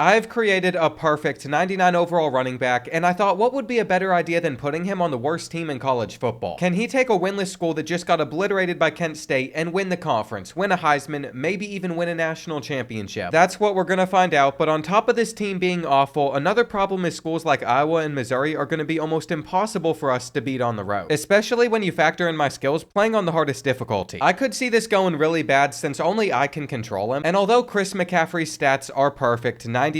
I've created a perfect 99 overall running back, and I thought, what would be a better idea than putting him on the worst team in college football? Can he take a winless school that just got obliterated by Kent State and win the conference, win a Heisman, maybe even win a national championship? That's what we're going to find out, but on top of this team being awful, another problem is schools like Iowa and Missouri are going to be almost impossible for us to beat on the road, especially when you factor in my skills playing on the hardest difficulty. I could see this going really bad since only I can control him, and although Chris McCaffrey's stats are perfect, 99s,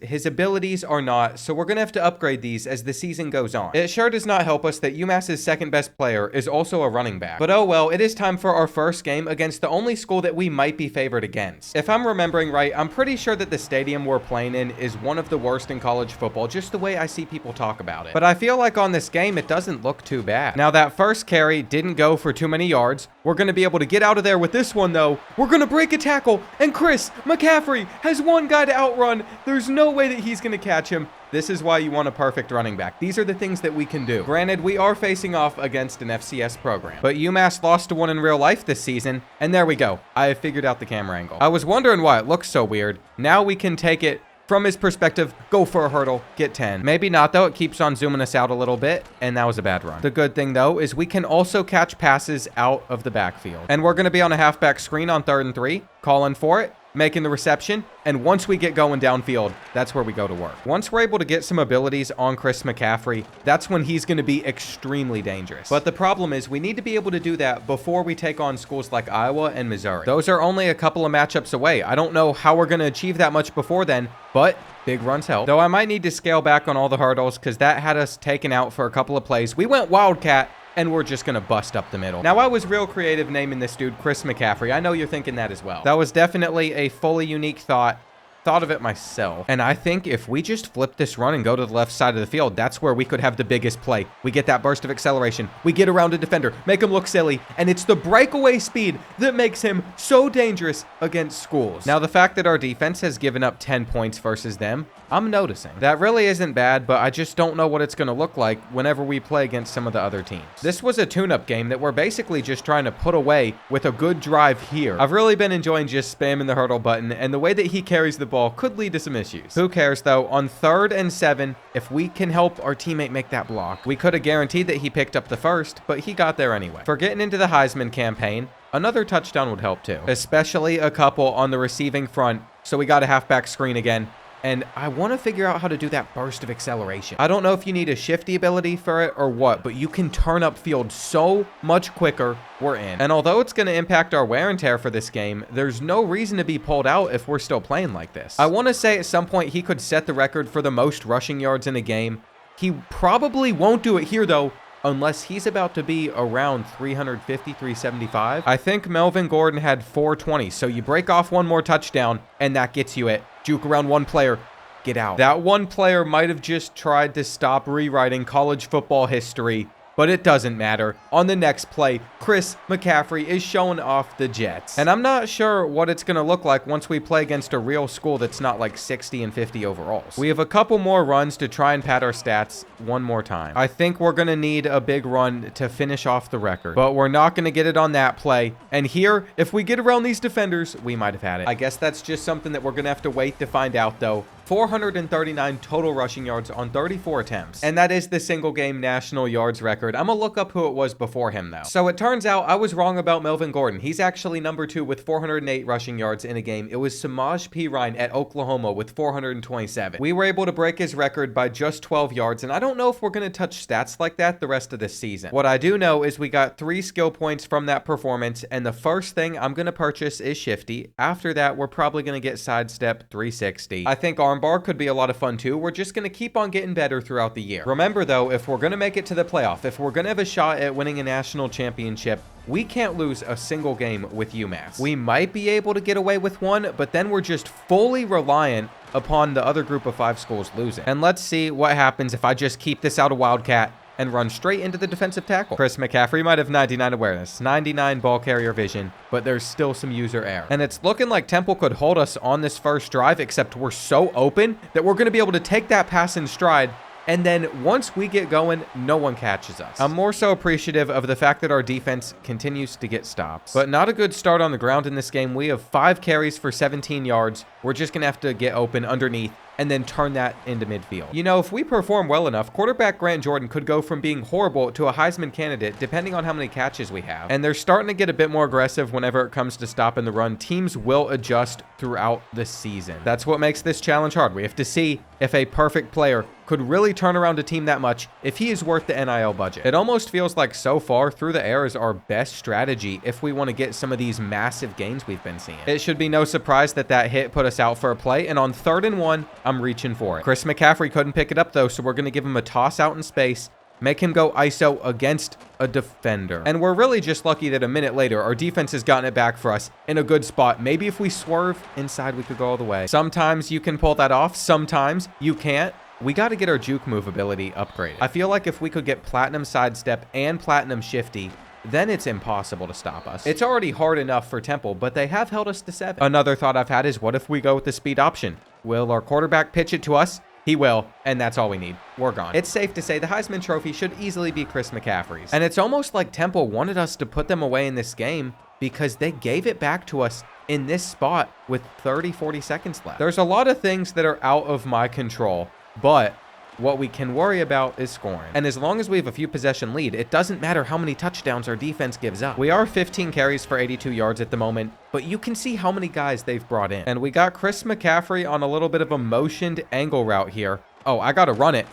his abilities are not, so we're going to have to upgrade these as the season goes on. It sure does not help us that UMass's second best player is also a running back. But oh well, it is time for our first game against the only school that we might be favored against. If I'm remembering right, I'm pretty sure that the stadium we're playing in is one of the worst in college football, just the way I see people talk about it. But I feel like on this game, it doesn't look too bad. Now that first carry didn't go for too many yards. We're going to be able to get out of there with this one though. We're going to break a tackle, and Chris McCaffrey has one guy to outrun. There's no way that he's going to catch him. This is why you want a perfect running back. These are the things that we can do. Granted, we are facing off against an FCS program, but UMass lost to one in real life this season, and there we go. I have figured out the camera angle. I was wondering why it looks so weird. Now we can take it from his perspective, go for a hurdle, get 10. Maybe not though, it keeps on zooming us out a little bit, and that was a bad run. The good thing though is we can also catch passes out of the backfield. And we're gonna be on a halfback screen on 3rd and 3, calling for it, making the reception, and once we get going downfield, that's where we go to work. Once we're able to get some abilities on Chris McCaffrey, that's when he's going to be extremely dangerous. But the problem is we need to be able to do that before we take on schools like Iowa and Missouri. Those are only a couple of matchups away. I don't know how we're going to achieve that much before then, but big runs help. Though I might need to scale back on all the hurdles because that had us taken out for a couple of plays. We went Wildcat, and we're just going to bust up the middle. Now, I was real creative naming this dude Chris McCaffrey. I know you're thinking that as well. That was definitely a fully unique thought of it myself. And I think if we just flip this run and go to the left side of the field, that's where we could have the biggest play. We get that burst of acceleration. We get around a defender, make him look silly, and it's the breakaway speed that makes him so dangerous against schools. Now, the fact that our defense has given up 10 points versus them, I'm noticing. That really isn't bad, but I just don't know what it's going to look like whenever we play against some of the other teams. This was a tune-up game that we're basically just trying to put away with a good drive here. I've really been enjoying just spamming the hurdle button, and the way that he carries the ball could lead to some issues. Who cares though? On 3rd and 7, if we can help our teammate make that block, we could have guaranteed that he picked up the first, but he got there anyway. For getting into the Heisman campaign, another touchdown would help too, especially a couple on the receiving front. So we got a halfback screen again. And I want to figure out how to do that burst of acceleration. I don't know if you need a shifty ability for it or what, but you can turn up field so much quicker. We're in. And although it's going to impact our wear and tear for this game, there's no reason to be pulled out if we're still playing like this. I want to say at some point he could set the record for the most rushing yards in a game. He probably won't do it here though, unless he's about to be around 350, 375. I think Melvin Gordon had 420, so you break off one more touchdown, and that gets you it. Juke around one player, get out. That one player might have just tried to stop rewriting college football history, but it doesn't matter. On the next play, Chris McCaffrey is showing off the Jets. And I'm not sure what it's going to look like once we play against a real school that's not like 60 and 50 overalls. We have a couple more runs to try and pad our stats one more time. I think we're going to need a big run to finish off the record, but we're not going to get it on that play. And here, if we get around these defenders, we might have had it. I guess that's just something that we're going to have to wait to find out though. 439 total rushing yards on 34 attempts. And that is the single game national yards record. I'm gonna look up who it was before him though. So it turns out I was wrong about Melvin Gordon. He's actually number 2 with 408 rushing yards in a game. It was Samaj P. Ryan at Oklahoma with 427. We were able to break his record by just 12 yards, and I don't know if we're gonna touch stats like that the rest of this season. What I do know is we got 3 skill points from that performance, and the first thing I'm gonna purchase is Shifty. After that, we're probably gonna get Sidestep 360. I think Armbar could be a lot of fun too. We're just going to keep on getting better throughout the year. Remember though, if we're going to make it to the playoff, if we're going to have a shot at winning a national championship, we can't lose a single game with UMass. We might be able to get away with one, but then we're just fully reliant upon the other group of 5 schools losing. And let's see what happens if I just keep this out of Wildcat and run straight into the defensive tackle. Chris McCaffrey might have 99 awareness, 99 ball carrier vision, but there's still some user error. And it's looking like Temple could hold us on this first drive, except we're so open that we're going to be able to take that pass in stride And then once we get going, no one catches us. I'm more so appreciative of the fact that our defense continues to get stops. But not a good start on the ground in this game. We have 5 carries for 17 yards. We're just going to have to get open underneath and then turn that into midfield. You know, if we perform well enough, quarterback Grant Jordan could go from being horrible to a Heisman candidate, depending on how many catches we have. And they're starting to get a bit more aggressive whenever it comes to stopping the run. Teams will adjust throughout the season. That's what makes this challenge hard. We have to see if a perfect player could really turn around a team that much, if he is worth the NIL budget. It almost feels like so far through the air is our best strategy if we want to get some of these massive gains we've been seeing. It should be no surprise that that hit put us out for a play, and on 3rd and 1, I'm reaching for it. Chris McCaffrey couldn't pick it up though, so we're going to give him a toss out in space, make him go ISO against a defender. And we're really just lucky that a minute later, our defense has gotten it back for us in a good spot. Maybe if we swerve inside, we could go all the way. Sometimes you can pull that off. Sometimes you can't. We got to get our juke move ability upgraded. I feel like if we could get platinum sidestep and platinum shifty, then it's impossible to stop us. It's already hard enough for Temple, but they have held us to 7. Another thought I've had is, what if we go with the speed option? Will our quarterback pitch it to us? He will, and that's all we need. We're gone. It's safe to say the Heisman Trophy should easily be Chris McCaffrey's. And it's almost like Temple wanted us to put them away in this game because they gave it back to us in this spot with 30-40 seconds left. There's a lot of things that are out of my control, but what we can worry about is scoring. And as long as we have a few possession lead, it doesn't matter how many touchdowns our defense gives up. We are 15 carries for 82 yards at the moment, but you can see how many guys they've brought in. And we got Chris McCaffrey on a little bit of a motioned angle route here. Oh, I gotta run it.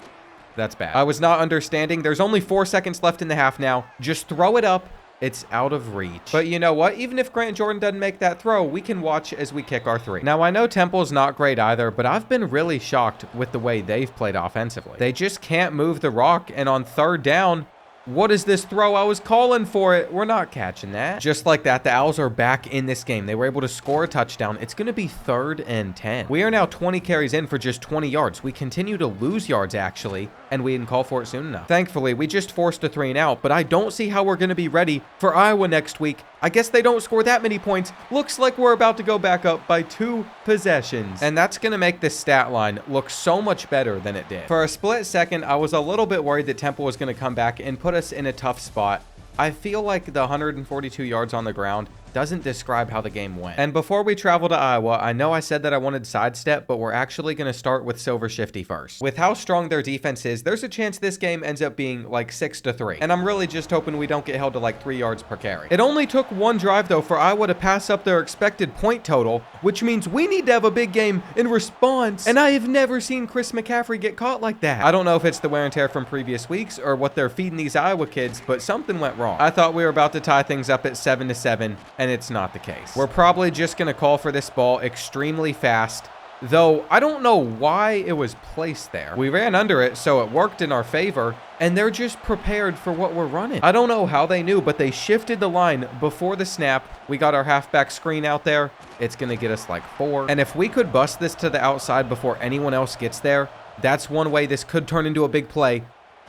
That's bad. I was not understanding. There's only 4 seconds left in the half now. Just throw it up. It's out of reach. But you know what? Even if Grant Jordan doesn't make that throw, we can watch as we kick our 3. Now, I know Temple's not great either, but I've been really shocked with the way they've played offensively. They just can't move the rock, and on 3rd down, what is this throw? I was calling for it. We're not catching that. Just like that, the Owls are back in this game. They were able to score a touchdown. It's going to be 3rd and 10. We are now 20 carries in for just 20 yards. We continue to lose yards, actually, and we didn't call for it soon enough. Thankfully, we just forced a 3 and out, but I don't see how we're going to be ready for Iowa next week. I guess they don't score that many points. Looks like we're about to go back up by 2 possessions. And that's going to make this stat line look so much better than it did. For a split second, I was a little bit worried that Temple was going to come back and put us in a tough spot. I feel like the 142 yards on the ground doesn't describe how the game went. And before we travel to Iowa, I know I said that I wanted sidestep, but we're actually going to start with Silver Shifty first. With how strong their defense is, there's a chance this game ends up being like 6-3. And I'm really just hoping we don't get held to like 3 yards per carry. It only took 1 drive though for Iowa to pass up their expected point total, which means we need to have a big game in response. And I have never seen Chris McCaffrey get caught like that. I don't know if it's the wear and tear from previous weeks or what they're feeding these Iowa kids, but something went wrong. I thought we were about to tie things up at 7-7, and it's not the case. We're probably just going to call for this ball extremely fast, though I don't know why it was placed there. We ran under it, so it worked in our favor, and they're just prepared for what we're running. I don't know how they knew, but they shifted the line before the snap. We got our halfback screen out there. It's going to get us like 4. And if we could bust this to the outside before anyone else gets there, that's one way this could turn into a big play.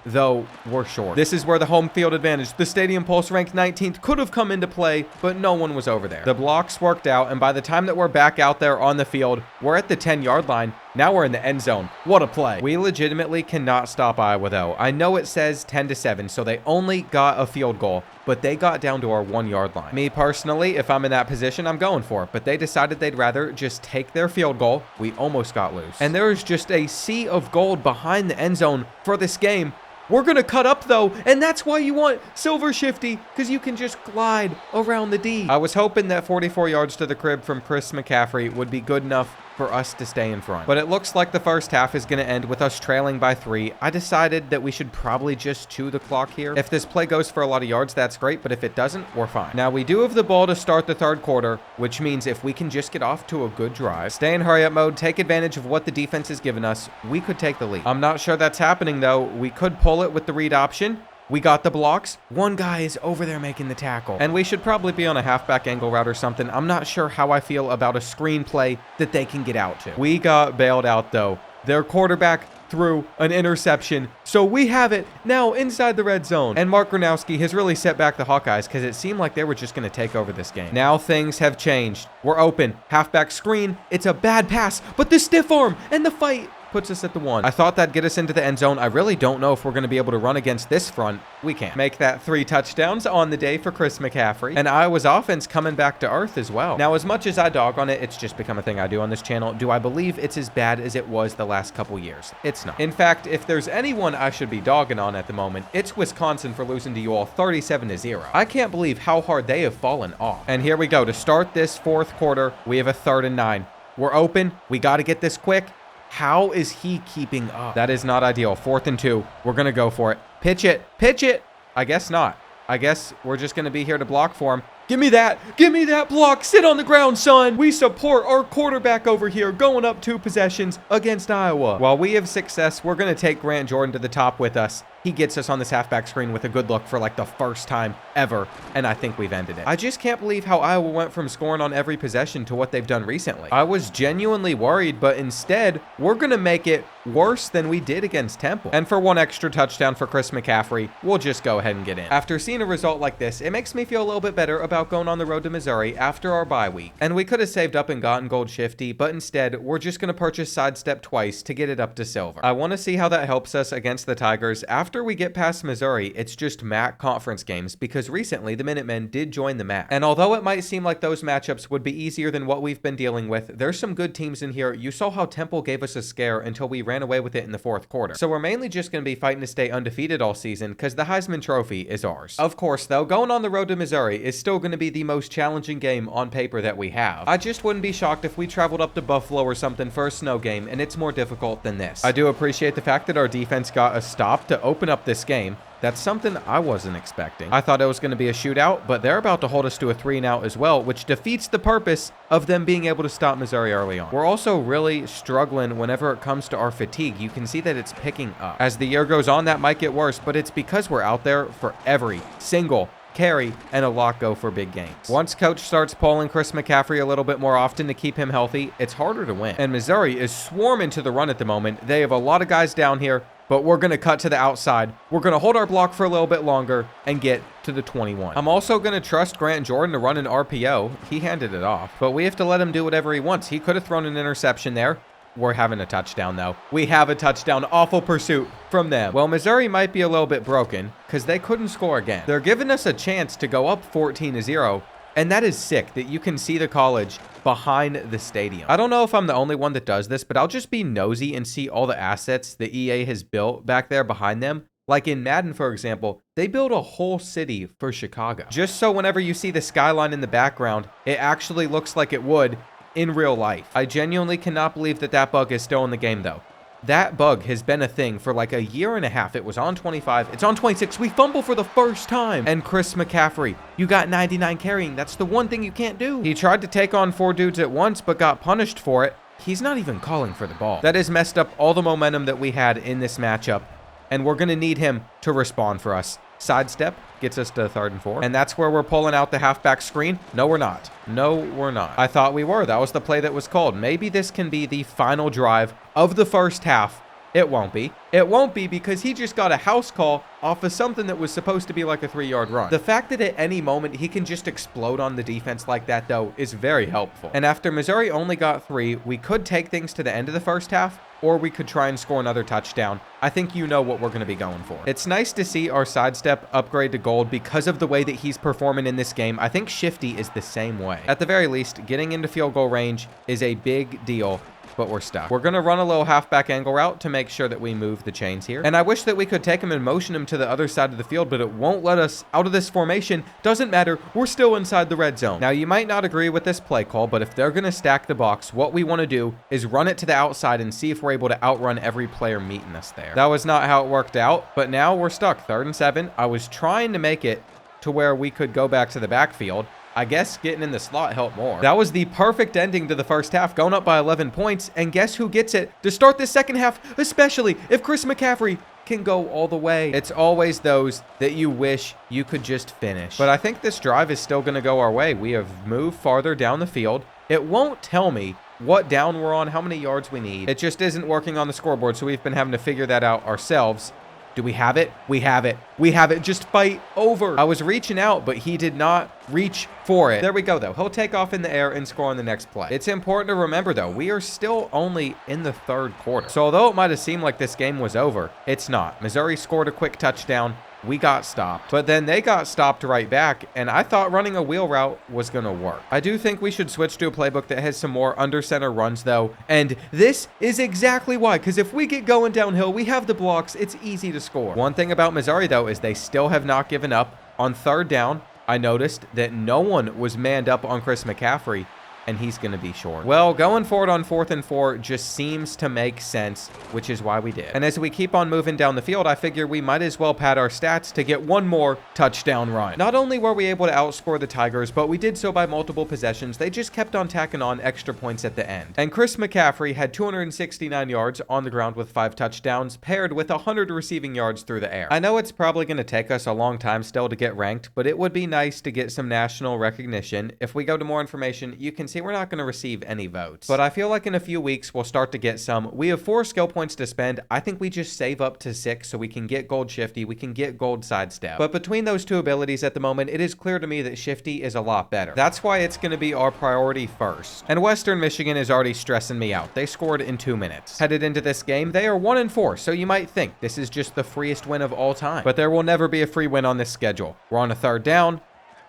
Though we're short. This is where the home field advantage, the Stadium Pulse ranked 19th, could have come into play, but no one was over there. The blocks worked out, and by the time that we're back out there on the field, we're at the 10-yard line. Now we're in the end zone. What a play. We legitimately cannot stop Iowa, though. I know it says 10-7, so they only got a field goal, but they got down to our 1-yard line. Me personally, if I'm in that position, I'm going for it, but they decided they'd rather just take their field goal. We almost got loose. And there is just a sea of gold behind the end zone for this game. We're going to cut up, though, and that's why you want Silver Shifty, because you can just glide around the D. I was hoping that 44 yards to the crib from Chris McCaffrey would be good enough for us to stay in front. But it looks like the first half is going to end with us trailing by 3. I decided that we should probably just chew the clock here. If this play goes for a lot of yards, that's great, but if it doesn't, we're fine. Now, we do have the ball to start the 3rd quarter, which means if we can just get off to a good drive, stay in hurry-up mode, take advantage of what the defense has given us, we could take the lead. I'm not sure that's happening, though. We could pull it with the read option. We got the blocks. One guy is over there making the tackle. And we should probably be on a halfback angle route or something. I'm not sure how I feel about a screen play that they can get out to. We got bailed out, though. Their quarterback threw an interception. So we have it now inside the red zone. And Mark Gronowski has really set back the Hawkeyes because it seemed like they were just going to take over this game. Now things have changed. We're open. Halfback screen. It's a bad pass, but the stiff arm and the fight puts us at the 1. I thought that'd get us into the end zone. I really don't know if we're going to be able to run against this front. We can't. Make that 3 touchdowns on the day for Chris McCaffrey. And Iowa's offense coming back to earth as well. Now, as much as I dog on it, it's just become a thing I do on this channel. Do I believe it's as bad as it was the last couple years? It's not. In fact, if there's anyone I should be dogging on at the moment, it's Wisconsin for losing to you all 37-0. I can't believe how hard they have fallen off. And here we go. To start this 4th quarter, we have a 3rd and 9. We're open. We got to get this quick. How is he keeping up? That is not ideal. 4th and 2. We're going to go for it. Pitch it. Pitch it. I guess not. I guess we're just going to be here to block for him. Give me that. Give me that block. Sit on the ground, son. We support our quarterback over here going up 2 possessions against Iowa. While we have success, we're going to take Grant Jordan to the top with us. He gets us on this halfback screen with a good look for like the first time ever, and I think we've ended it. I just can't believe how Iowa went from scoring on every possession to what they've done recently. I was genuinely worried, but instead, we're going to make it worse than we did against Temple. And for 1 extra touchdown for Chris McCaffrey, we'll just go ahead and get in. After seeing a result like this, it makes me feel a little bit better about going on the road to Missouri after our bye week. And we could have saved up and gotten gold shifty, but instead, we're just going to purchase sidestep twice to get it up to silver. I want to see how that helps us against the Tigers. After we get past Missouri, it's just MAC conference games because recently the Minutemen did join the MAC. And although it might seem like those matchups would be easier than what we've been dealing with, there's some good teams in here. You saw how Temple gave us a scare until we ran away with it in the 4th quarter. So we're mainly just going to be fighting to stay undefeated all season because the Heisman Trophy is ours. Of course, though, going on the road to Missouri is still going to be the most challenging game on paper that we have. I just wouldn't be shocked if we traveled up to Buffalo or something for a snow game and it's more difficult than this. I do appreciate the fact that our defense got a stop to open up this game. That's something I wasn't expecting. I thought it was going to be a shootout, but they're about to hold us to a 3-and-out as well, which defeats the purpose of them being able to stop Missouri early on. We're also really struggling whenever it comes to our fatigue. You can see that it's picking up. As the year goes on, that might get worse, but it's because we're out there for every single carry and a lot go for big games. Once coach starts pulling Chris McCaffrey a little bit more often to keep him healthy, it's harder to win. And Missouri is swarming to the run at the moment. They have a lot of guys down here, but we're going to cut to the outside. We're going to hold our block for a little bit longer and get to the 21. I'm also going to trust Grant Jordan to run an RPO. He handed it off, but we have to let him do whatever he wants. He could have thrown an interception there. We're having a touchdown, though. We have a touchdown. Awful pursuit from them. Well, Missouri might be a little bit broken because they couldn't score again. They're giving us a chance to go up 14-0. And that is sick that you can see the college behind the stadium. I don't know if I'm the only one that does this, but I'll just be nosy and see all the assets that EA has built back there behind them. Like in Madden, for example, they built a whole city for Chicago. Just so whenever you see the skyline in the background, it actually looks like it would in real life. I genuinely cannot believe that that bug is still in the game, though. That bug has been a thing for like a year and a half. It was on 25. It's on 26. We fumble for the first time. And Chris McCaffrey, you got 99 carrying. That's the one thing you can't do. He tried to take on 4 dudes at once, but got punished for it. He's not even calling for the ball. That has messed up all the momentum that we had in this matchup. And we're going to need him to respond for us. Sidestep gets us to 3rd and 4. And that's where we're pulling out the halfback screen. No, we're not. No, we're not. I thought we were. That was the play that was called. Maybe this can be the final drive of the first half. It won't be. It won't be because he just got a house call off of something that was supposed to be like a 3-yard run. The fact that at any moment he can just explode on the defense like that, though, is very helpful. And after Missouri only got 3, we could take things to the end of the first half, or we could try and score another touchdown. I think you know what we're going to be going for. It's nice to see our sidestep upgrade to gold because of the way that he's performing in this game. I think Shifty is the same way. At the very least, getting into field goal range is a big deal, but we're stuck. We're going to run a little halfback angle route to make sure that we move the chains here. And I wish that we could take him and motion him to the other side of the field, but it won't let us out of this formation. Doesn't matter. We're still inside the red zone. Now, you might not agree with this play call, but if they're going to stack the box, what we want to do is run it to the outside and see if we're able to outrun every player meeting us there. That was not how it worked out, but now we're stuck. 3rd and 7. I was trying to make it to where we could go back to the backfield. I guess getting in the slot helped more. That was the perfect ending to the first half, going up by 11 points. And guess who gets it to start this second half, especially if Chris McCaffrey can go all the way. It's always those that you wish you could just finish. But I think this drive is still going to go our way. We have moved farther down the field. It won't tell me what down we're on, how many yards we need. It just isn't working on the scoreboard, so we've been having to figure that out ourselves. Do we have it? We have it. We have it. Just fight over. I was reaching out, but he did not reach for it. There we go, though. He'll take off in the air and score on the next play. It's important to remember, though, we are still only in the third quarter. So although it might have seemed like this game was over, it's not. Missouri scored a quick touchdown. We got stopped, but then they got stopped right back, and I thought running a wheel route was going to work. I do think we should switch to a playbook that has some more under center runs, though, and this is exactly why, because if we get going downhill, we have the blocks, it's easy to score. One thing about Missouri, though, is they still have not given up. On third down, I noticed that no one was manned up on Chris McCaffrey, and he's going to be short. Well, going forward on 4th and 4 just seems to make sense, which is why we did. And as we keep on moving down the field, I figure we might as well pad our stats to get one more touchdown run. Not only were we able to outscore the Tigers, but we did so by multiple possessions. They just kept on tacking on extra points at the end. And Chris McCaffrey had 269 yards on the ground with 5 touchdowns, paired with 100 receiving yards through the air. I know it's probably going to take us a long time still to get ranked, but it would be nice to get some national recognition. If we go to more information, you can see we're not going to receive any votes, but I feel like in a few weeks we'll start to get some. We have 4 skill points to spend. I think we just save up to 6 so we can get gold shifty, we can get gold sidestep. But between those 2 abilities at the moment, it is clear to me that shifty is a lot better. That's why it's going to be our priority first. And Western Michigan is already stressing me out. They scored in 2 minutes. Headed into this game, they are 1-4, so you might think this is just the freest win of all time, but there will never be a free win on this schedule. We're on a 3rd down.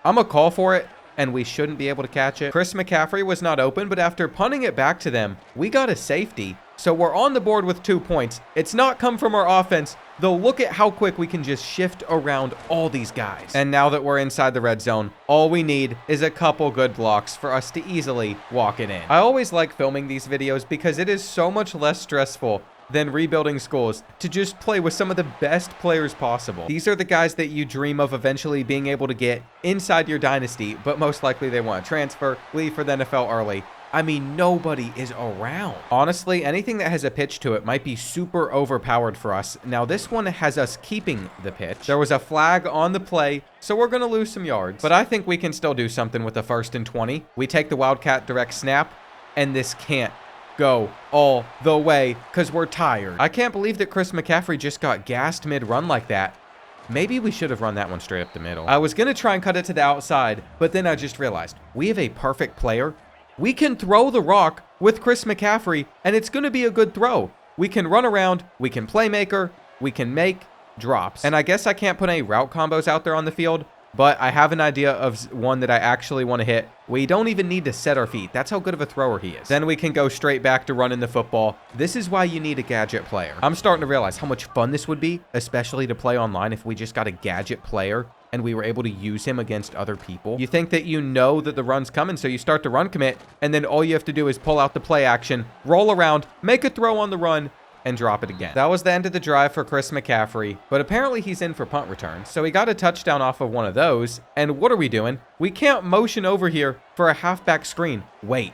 I'm gonna call for it, and we shouldn't be able to catch it. Chris McCaffrey was not open, but after punting it back to them, we got a safety. So we're on the board with 2 points. It's not come from our offense, though. Look at how quick we can just shift around all these guys. And now that we're inside the red zone, all we need is a couple good blocks for us to easily walk it in. I always like filming these videos because it is so much less stressful than rebuilding schools to just play with some of the best players possible. These are the guys that you dream of eventually being able to get inside your dynasty, but most likely they want to transfer, leave for the NFL early. I mean, nobody is around. Honestly, anything that has a pitch to it might be super overpowered for us. Now, this one has us keeping the pitch. There was a flag on the play, so we're going to lose some yards, but I think we can still do something with the 1st and 20. We take the Wildcat direct snap, and this can't go all the way because we're tired. I can't believe that Chris McCaffrey just got gassed mid-run like that. Maybe we should have run that one straight up the middle. I was going to try and cut it to the outside, but then I just realized we have a perfect player. We can throw the rock with Chris McCaffrey, and it's going to be a good throw. We can run around, we can playmaker, we can make drops. And I guess I can't put any route combos out there on the field, but I have an idea of one that I actually want to hit. We don't even need to set our feet. That's how good of a thrower he is. Then we can go straight back to running the football. This is why you need a gadget player. I'm starting to realize how much fun this would be, especially to play online if we just got a gadget player and we were able to use him against other people. You think that you know that the run's coming, so you start to run commit, and then all you have to do is pull out the play action, roll around, make a throw on the run, and drop it again. That was the end of the drive for Chris McCaffrey, but apparently he's in for punt return. So he got a touchdown off of one of those. And what are we doing? We can't motion over here for a halfback screen. Wait,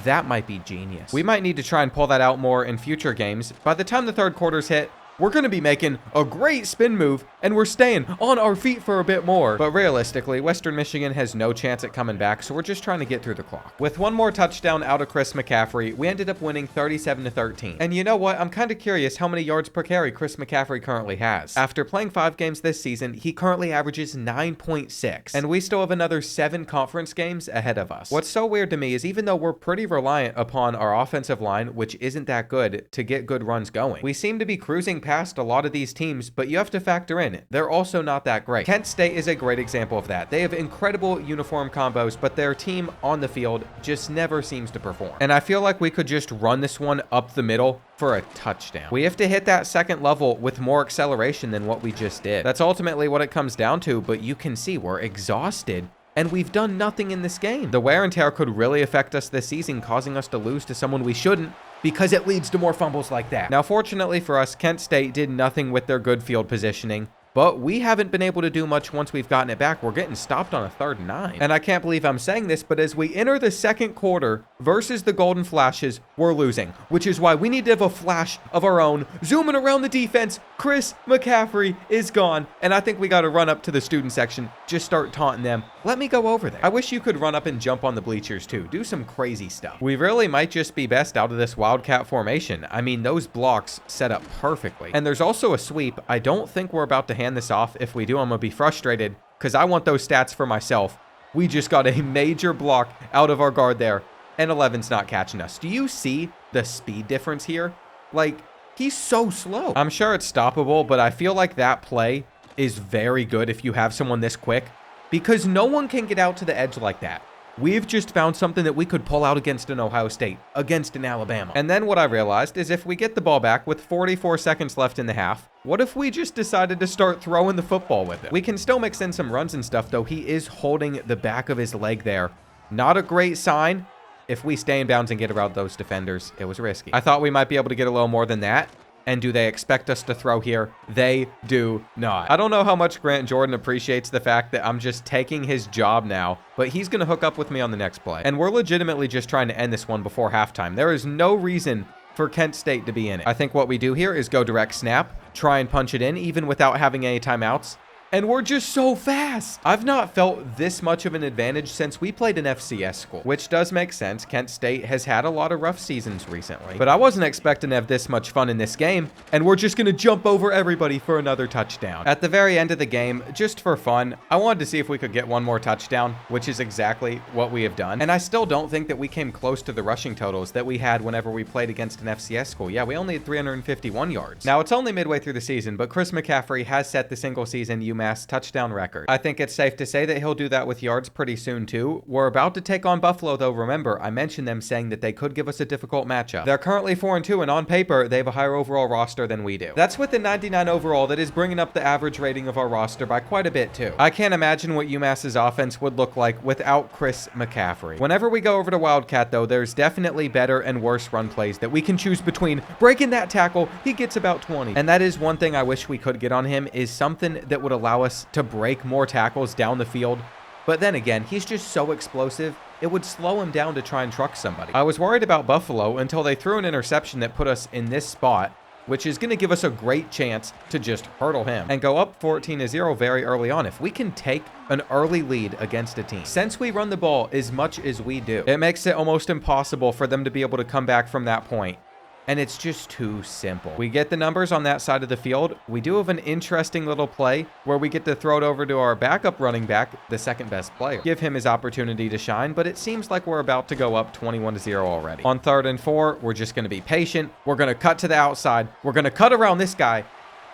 that might be genius. We might need to try and pull that out more in future games. By the time the 3rd quarter's hit, we're going to be making a great spin move, and we're staying on our feet for a bit more. But realistically, Western Michigan has no chance at coming back, so we're just trying to get through the clock. With one more touchdown out of Chris McCaffrey, we ended up winning 37-13. And you know what? I'm kind of curious how many yards per carry Chris McCaffrey currently has. After playing 5 games this season, he currently averages 9.6, and we still have another 7 conference games ahead of us. What's so weird to me is even though we're pretty reliant upon our offensive line, which isn't that good, to get good runs going, we seem to be cruising past a lot of these teams, but you have to factor in, they're also not that great. Kent State is a great example of that. They have incredible uniform combos, but their team on the field just never seems to perform. And I feel like we could just run this one up the middle for a touchdown. We have to hit that 2nd level with more acceleration than what we just did. That's ultimately what it comes down to, but you can see we're exhausted and we've done nothing in this game. The wear and tear could really affect us this season, causing us to lose to someone we shouldn't, because it leads to more fumbles like that. Now, fortunately for us, Kent State did nothing with their good field positioning, but we haven't been able to do much once we've gotten it back. We're getting stopped on a 3rd and 9. And I can't believe I'm saying this, but as we enter the 2nd quarter versus the Golden Flashes, we're losing, which is why we need to have a flash of our own. Zooming around the defense, Chris McCaffrey is gone, and I think we got to run up to the student section, just start taunting them. Let me go over there. I wish you could run up and jump on the bleachers too. Do some crazy stuff. We really might just be best out of this Wildcat formation. I mean, those blocks set up perfectly. And there's also a sweep. I don't think we're about to hand this off. If we do, I'm going to be frustrated because I want those stats for myself. We just got a major block out of our guard there. And 11's not catching us. Do you see the speed difference here? Like, he's so slow. I'm sure it's stoppable, but I feel like that play is very good if you have someone this quick, because no one can get out to the edge like that. We've just found something that we could pull out against an Ohio State, against an Alabama. And then what I realized is if we get the ball back with 44 seconds left in the half, what if we just decided to start throwing the football with it? We can still mix in some runs and stuff, though. He is holding the back of his leg there. Not a great sign. If we stay in bounds and get around those defenders, it was risky. I thought we might be able to get a little more than that. And do they expect us to throw here? They do not. I don't know how much Grant Jordan appreciates the fact that I'm just taking his job now, but he's going to hook up with me on the next play. And we're legitimately just trying to end this one before halftime. There is no reason for Kent State to be in it. I think what we do here is go direct snap, try and punch it in even without having any timeouts. And we're just so fast. I've not felt this much of an advantage since we played an FCS school, which does make sense. Kent State has had a lot of rough seasons recently, but I wasn't expecting to have this much fun in this game, and we're just going to jump over everybody for another touchdown. At the very end of the game, just for fun, I wanted to see if we could get one more touchdown, which is exactly what we have done. And I still don't think that we came close to the rushing totals that we had whenever we played against an FCS school. Yeah, we only had 351 yards. Now, it's only midway through the season, but Chris McCaffrey has set the single season UMass touchdown record. I think it's safe to say that he'll do that with yards pretty soon too. We're about to take on Buffalo though. Remember, I mentioned them saying that they could give us a difficult matchup. They're currently 4-2, and on paper, they have a higher overall roster than we do. That's with the 99 overall. That is bringing up the average rating of our roster by quite a bit too. I can't imagine what UMass's offense would look like without Chris McCaffrey. Whenever we go over to Wildcat though, there's definitely better and worse run plays that we can choose between. Breaking that tackle, he gets about 20. And that is one thing I wish we could get on him, is something that would allow us to break more tackles down the field. But then again, he's just so explosive, it would slow him down to try and truck somebody. I was worried about Buffalo until they threw an interception that put us in this spot, which is going to give us a great chance to just hurdle him and go up 14-0 very early on. If we can take an early lead against a team, since we run the ball as much as we do, it makes it almost impossible for them to be able to come back from that point. And it's just too simple. We get the numbers on that side of the field. We do have an interesting little play where we get to throw it over to our backup running back, the second best player. Give him his opportunity to shine, but it seems like we're about to go up 21-0 already. On 3rd and 4, we're just going to be patient. We're going to cut to the outside. We're going to cut around this guy.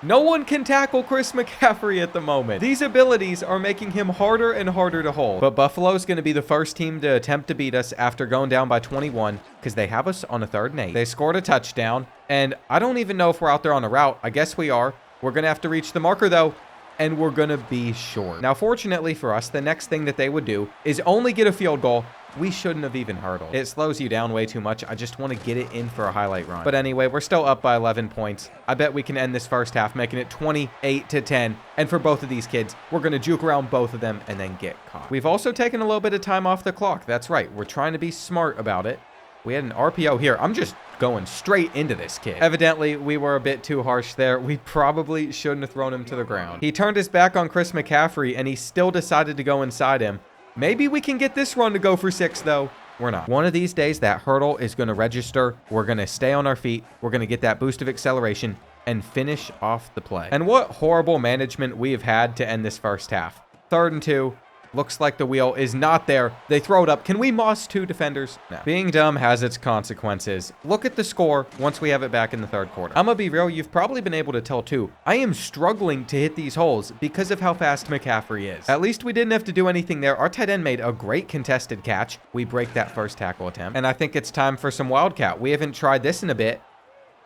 No one can tackle Chris McCaffrey at the moment. These abilities are making him harder and harder to hold. But Buffalo's going to be the first team to attempt to beat us after going down by 21 because they have us on a 3rd and 8. They scored a touchdown, and I don't even know if we're out there on a route. I guess we are. We're going to have to reach the marker, though, and we're going to be short. Now, fortunately for us, the next thing that they would do is only get a field goal. We shouldn't have even hurdled. It slows you down way too much. I just want to get it in for a highlight run. But anyway, we're still up by 11 points. I bet we can end this first half, making it 28-10. And for both of these kids, we're going to juke around both of them and then get caught. We've also taken a little bit of time off the clock. That's right. We're trying to be smart about it. We had an RPO here. I'm just going straight into this kid. Evidently, we were a bit too harsh there. We probably shouldn't have thrown him to the ground. He turned his back on Chris McCaffrey, and he still decided to go inside him. Maybe we can get this run to go for 6, though. We're not. One of these days, that hurdle is going to register. We're going to stay on our feet. We're going to get that boost of acceleration and finish off the play. And what horrible management we have had to end this first half. 3rd and 2. Looks like the wheel is not there. They throw it up. Can we moss 2 defenders? No. Being dumb has its consequences. Look at the score once we have it back in the 3rd quarter. I'm gonna be real, you've probably been able to tell too. I am struggling to hit these holes because of how fast McCaffrey is. At least we didn't have to do anything there. Our tight end made a great contested catch. We break that first tackle attempt. And I think it's time for some Wildcat. We haven't tried this in a bit.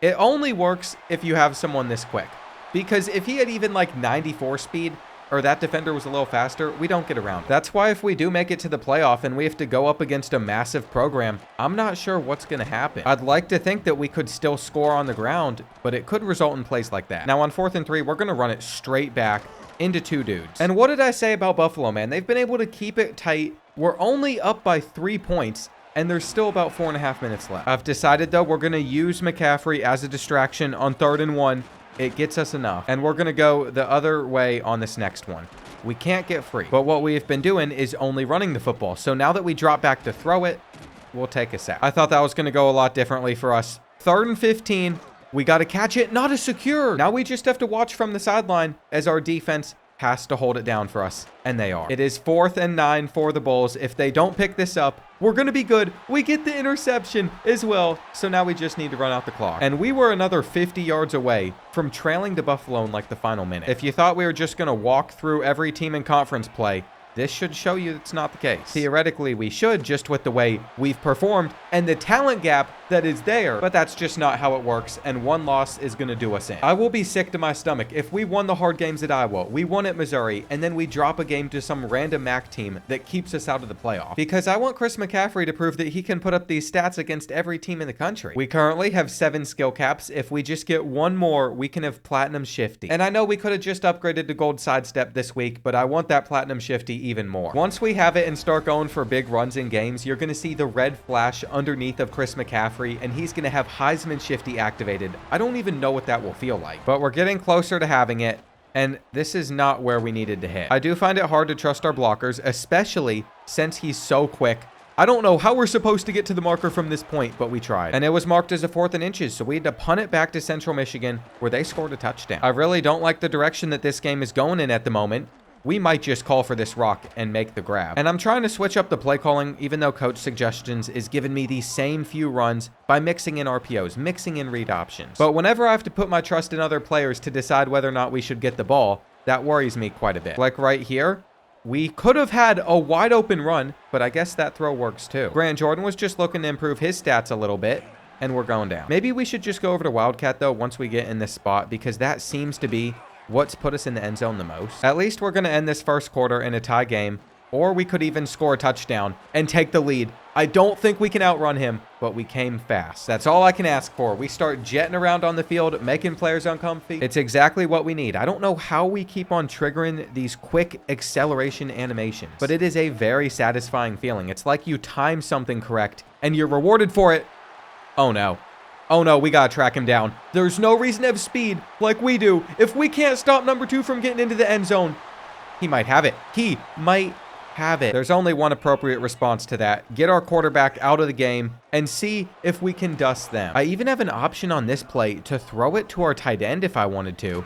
It only works if you have someone this quick. Because if he had even like 94 speed, or that defender was a little faster, we don't get around. That's why if we do make it to the playoff and we have to go up against a massive program, I'm not sure what's going to happen. I'd like to think that we could still score on the ground, but it could result in plays like that. Now on 4th and 3, we're going to run it straight back into 2 dudes. And what did I say about Buffalo, man? They've been able to keep it tight. We're only up by 3 points, and there's still about 4.5 minutes left. I've decided, though, we're going to use McCaffrey as a distraction on 3rd and 1. It gets us enough. And we're going to go the other way on this next one. We can't get free. But what we've been doing is only running the football. So now that we drop back to throw it, we'll take a sack. I thought that was going to go a lot differently for us. 3rd and 15. We got to catch it. Not a secure. Now we just have to watch from the sideline as our defense has to hold it down for us, and they are. It is 4th and 9 for the Bulls. If they don't pick this up, we're going to be good. We get the interception as well, so now we just need to run out the clock. And we were another 50 yards away from trailing to Buffalo in like the final minute. If you thought we were just going to walk through every team in conference play, this should show you it's not the case. Theoretically, we should, just with the way we've performed and the talent gap that is there, but that's just not how it works, and one loss is going to do us in. I will be sick to my stomach if we won the hard games at Iowa, we won at Missouri, and then we drop a game to some random MAC team that keeps us out of the playoff. Because I want Chris McCaffrey to prove that he can put up these stats against every team in the country. We currently have 7 skill caps. If we just get one more, we can have Platinum Shifty. And I know we could have just upgraded to Gold Sidestep this week, but I want that Platinum Shifty even more. Once we have it and start going for big runs in games, you're going to see the red flash underneath of Chris McCaffrey, and he's going to have Heisman Shifty activated. I don't even know what that will feel like, but we're getting closer to having it, and this is not where we needed to hit. I do find it hard to trust our blockers, especially since he's so quick. I don't know how we're supposed to get to the marker from this point, but we tried. And it was marked as a 4th and inches, so we had to punt it back to Central Michigan, where they scored a touchdown. I really don't like the direction that this game is going in at the moment. We might just call for this rock and make the grab. And I'm trying to switch up the play calling, even though Coach Suggestions is giving me these same few runs by mixing in RPOs, mixing in read options. But whenever I have to put my trust in other players to decide whether or not we should get the ball, that worries me quite a bit. Like right here, we could have had a wide open run, but I guess that throw works too. Grant Jordan was just looking to improve his stats a little bit, and we're going down. Maybe we should just go over to Wildcat though once we get in this spot, because that seems to be what's put us in the end zone the most. At least we're going to end this first quarter in a tie game, or we could even score a touchdown and take the lead. I don't think we can outrun him, but we came fast. That's all I can ask for. We start jetting around on the field, making players uncomfy. It's exactly what we need. I don't know how we keep on triggering these quick acceleration animations, but it is a very satisfying feeling. It's like you time something correct and you're rewarded for it. Oh no. Oh no, we gotta track him down. There's no reason to have speed like we do. If we can't stop number 2 from getting into the end zone, he might have it. He might have it. There's only one appropriate response to that. Get our quarterback out of the game and see if we can dust them. I even have an option on this play to throw it to our tight end if I wanted to,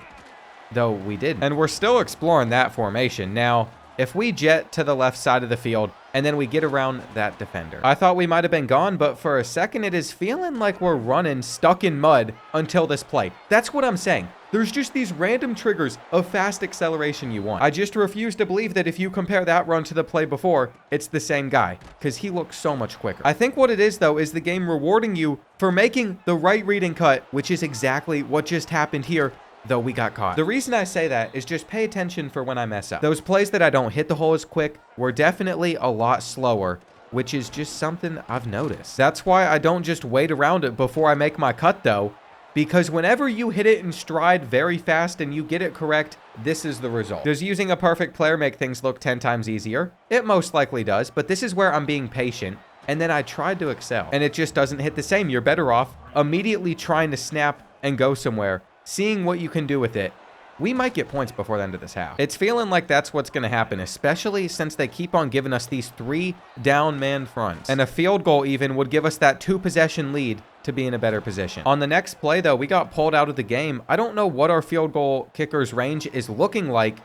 though we didn't. And we're still exploring that formation. Now, if we jet to the left side of the field and then we get around that defender, I thought we might have been gone, but for a second it is feeling like we're running stuck in mud until this play. That's what I'm saying. There's just these random triggers of fast acceleration you want. I just refuse to believe that if you compare that run to the play before, it's the same guy, because he looks so much quicker. I think what it is, though, is the game rewarding you for making the right read and cut, which is exactly what just happened here, though we got caught. The reason I say that is just pay attention for when I mess up. Those plays that I don't hit the hole as quick were definitely a lot slower, which is just something I've noticed. That's why I don't just wait around it before I make my cut, though, because whenever you hit it in stride very fast and you get it correct, this is the result. Does using a perfect player make things look 10 times easier? It most likely does, but this is where I'm being patient, and then I tried to excel, and it just doesn't hit the same. You're better off immediately trying to snap and go somewhere, seeing what you can do with it. We might get points before the end of this half. It's feeling like that's what's going to happen, especially since they keep on giving us these 3 down man fronts. And a field goal even would give us that 2-possession lead to be in a better position. On the next play, though, we got pulled out of the game. I don't know what our field goal kicker's range is looking like,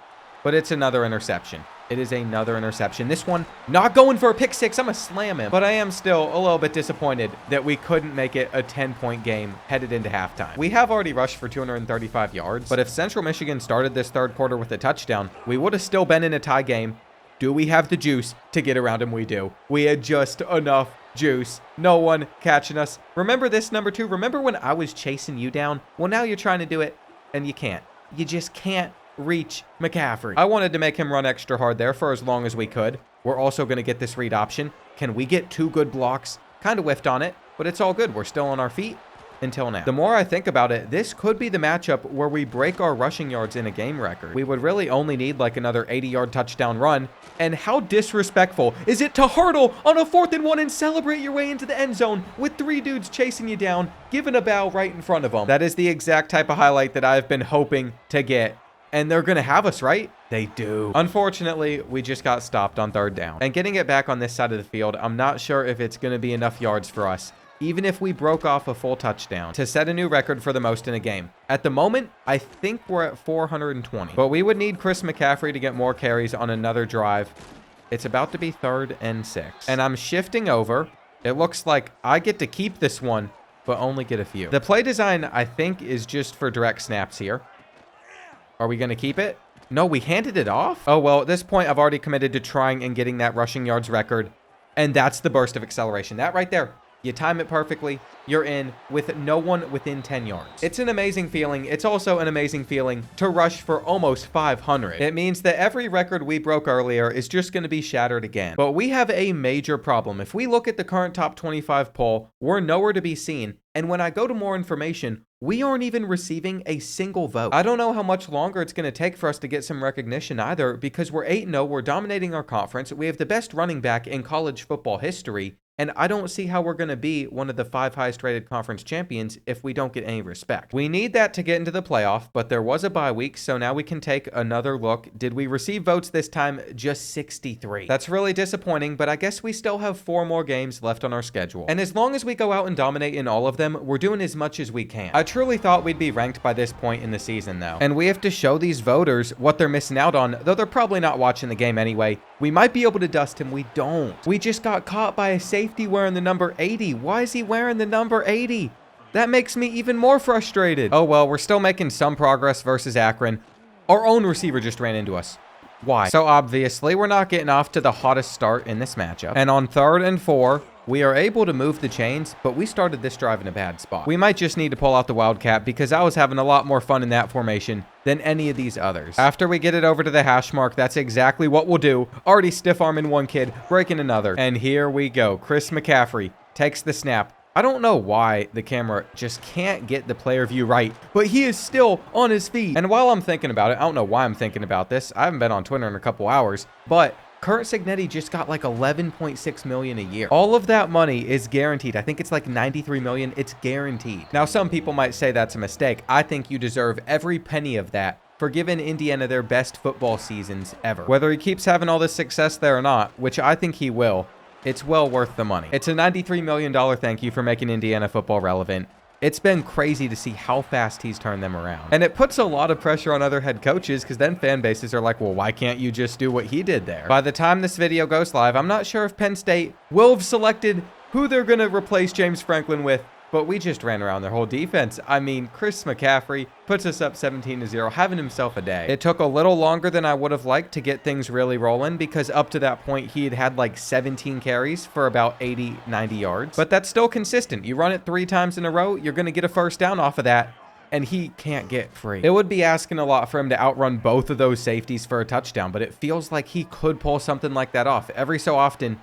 but it's another interception. It is another interception. This one, not going for a pick 6. I'm going to slam him. But I am still a little bit disappointed that we couldn't make it a 10-point game headed into halftime. We have already rushed for 235 yards, but if Central Michigan started this third quarter with a touchdown, we would have still been in a tie game. Do we have the juice to get around him? We do. We had just enough juice. No one catching us. Remember this, number 2? Remember when I was chasing you down? Well, now you're trying to do it, and you can't. You just can't reach McCaffrey. I wanted to make him run extra hard there for as long as we could. We're also going to get this read option. Can we get 2 good blocks? Kind of whiffed on it, but it's all good. We're still on our feet. until now. The more I think about it, this could be the matchup where we break our rushing yards in a game record. We would really only need like another 80-yard touchdown run. And how disrespectful is it to hurdle on a 4th and 1 and celebrate your way into the end zone with 3 dudes chasing you down, giving a bow right in front of them? That is the exact type of highlight that I've been hoping to get. And they're going to have us, right? They do. Unfortunately, we just got stopped on 3rd down. And getting it back on this side of the field, I'm not sure if it's going to be enough yards for us, even if we broke off a full touchdown, to set a new record for the most in a game. At the moment, I think we're at 420. But we would need Chris McCaffrey to get more carries on another drive. It's about to be 3rd and 6. And I'm shifting over. It looks like I get to keep this one, but only get a few. The play design, I think, is just for direct snaps here. Are we going to keep it? No, we handed it off? Oh, well, at this point, I've already committed to trying and getting that rushing yards record. And that's the burst of acceleration. That right there. You time it perfectly. You're in with no one within 10 yards. It's an amazing feeling. It's also an amazing feeling to rush for almost 500. It means that every record we broke earlier is just going to be shattered again. But we have a major problem. If we look at the current top 25 poll, we're nowhere to be seen. And when I go to more information, we aren't even receiving a single vote. I don't know how much longer it's going to take for us to get some recognition either, because we're 8-0, we're dominating our conference, we have the best running back in college football history, and I don't see how we're going to be one of the 5 highest rated conference champions if we don't get any respect. We need that to get into the playoff, but there was a bye week, so now we can take another look. Did we receive votes this time? Just 63. That's really disappointing, but I guess we still have 4 more games left on our schedule. And as long as we go out and dominate in all of them, we're doing as much as we can. I truly thought we'd be ranked by this point in the season, though. And we have to show these voters what they're missing out on, though they're probably not watching the game anyway. We might be able to dust him. We don't. We just got caught by a safety wearing the number 80. Why is he wearing the number 80? That makes me even more frustrated. Oh, well, we're still making some progress versus Akron. Our own receiver just ran into us. Why? So obviously, we're not getting off to the hottest start in this matchup. And on 3rd and 4, we are able to move the chains, but we started this drive in a bad spot. We might just need to pull out the Wildcat because I was having a lot more fun in that formation than any of these others. After we get it over to the hash mark, that's exactly what we'll do. Already stiff-arming one kid, breaking another. And here we go. Chris McCaffrey takes the snap. I don't know why the camera just can't get the player view right, but he is still on his feet. And while I'm thinking about it, I don't know why I'm thinking about this. I haven't been on Twitter in a couple hours, but Kurt Signetti just got like 11.6 million a year. All of that money is guaranteed. I think it's like 93 million. It's guaranteed. Now, some people might say that's a mistake. I think you deserve every penny of that for giving Indiana their best football seasons ever. Whether he keeps having all this success there or not, which I think he will, it's well worth the money. It's a $93 million thank you for making Indiana football relevant. It's been crazy to see how fast he's turned them around. And it puts a lot of pressure on other head coaches because then fan bases are like, well, why can't you just do what he did there? By the time this video goes live, I'm not sure if Penn State will have selected who they're going to replace James Franklin with, but we just ran around their whole defense. I mean, Chris McCaffrey puts us up 17-0, having himself a day. It took a little longer than I would have liked to get things really rolling because up to that point, he had like 17 carries for about 80, 90 yards. But that's still consistent. You run it 3 times in a row, you're going to get a first down off of that, and he can't get free. It would be asking a lot for him to outrun both of those safeties for a touchdown, but it feels like he could pull something like that off. Every so often,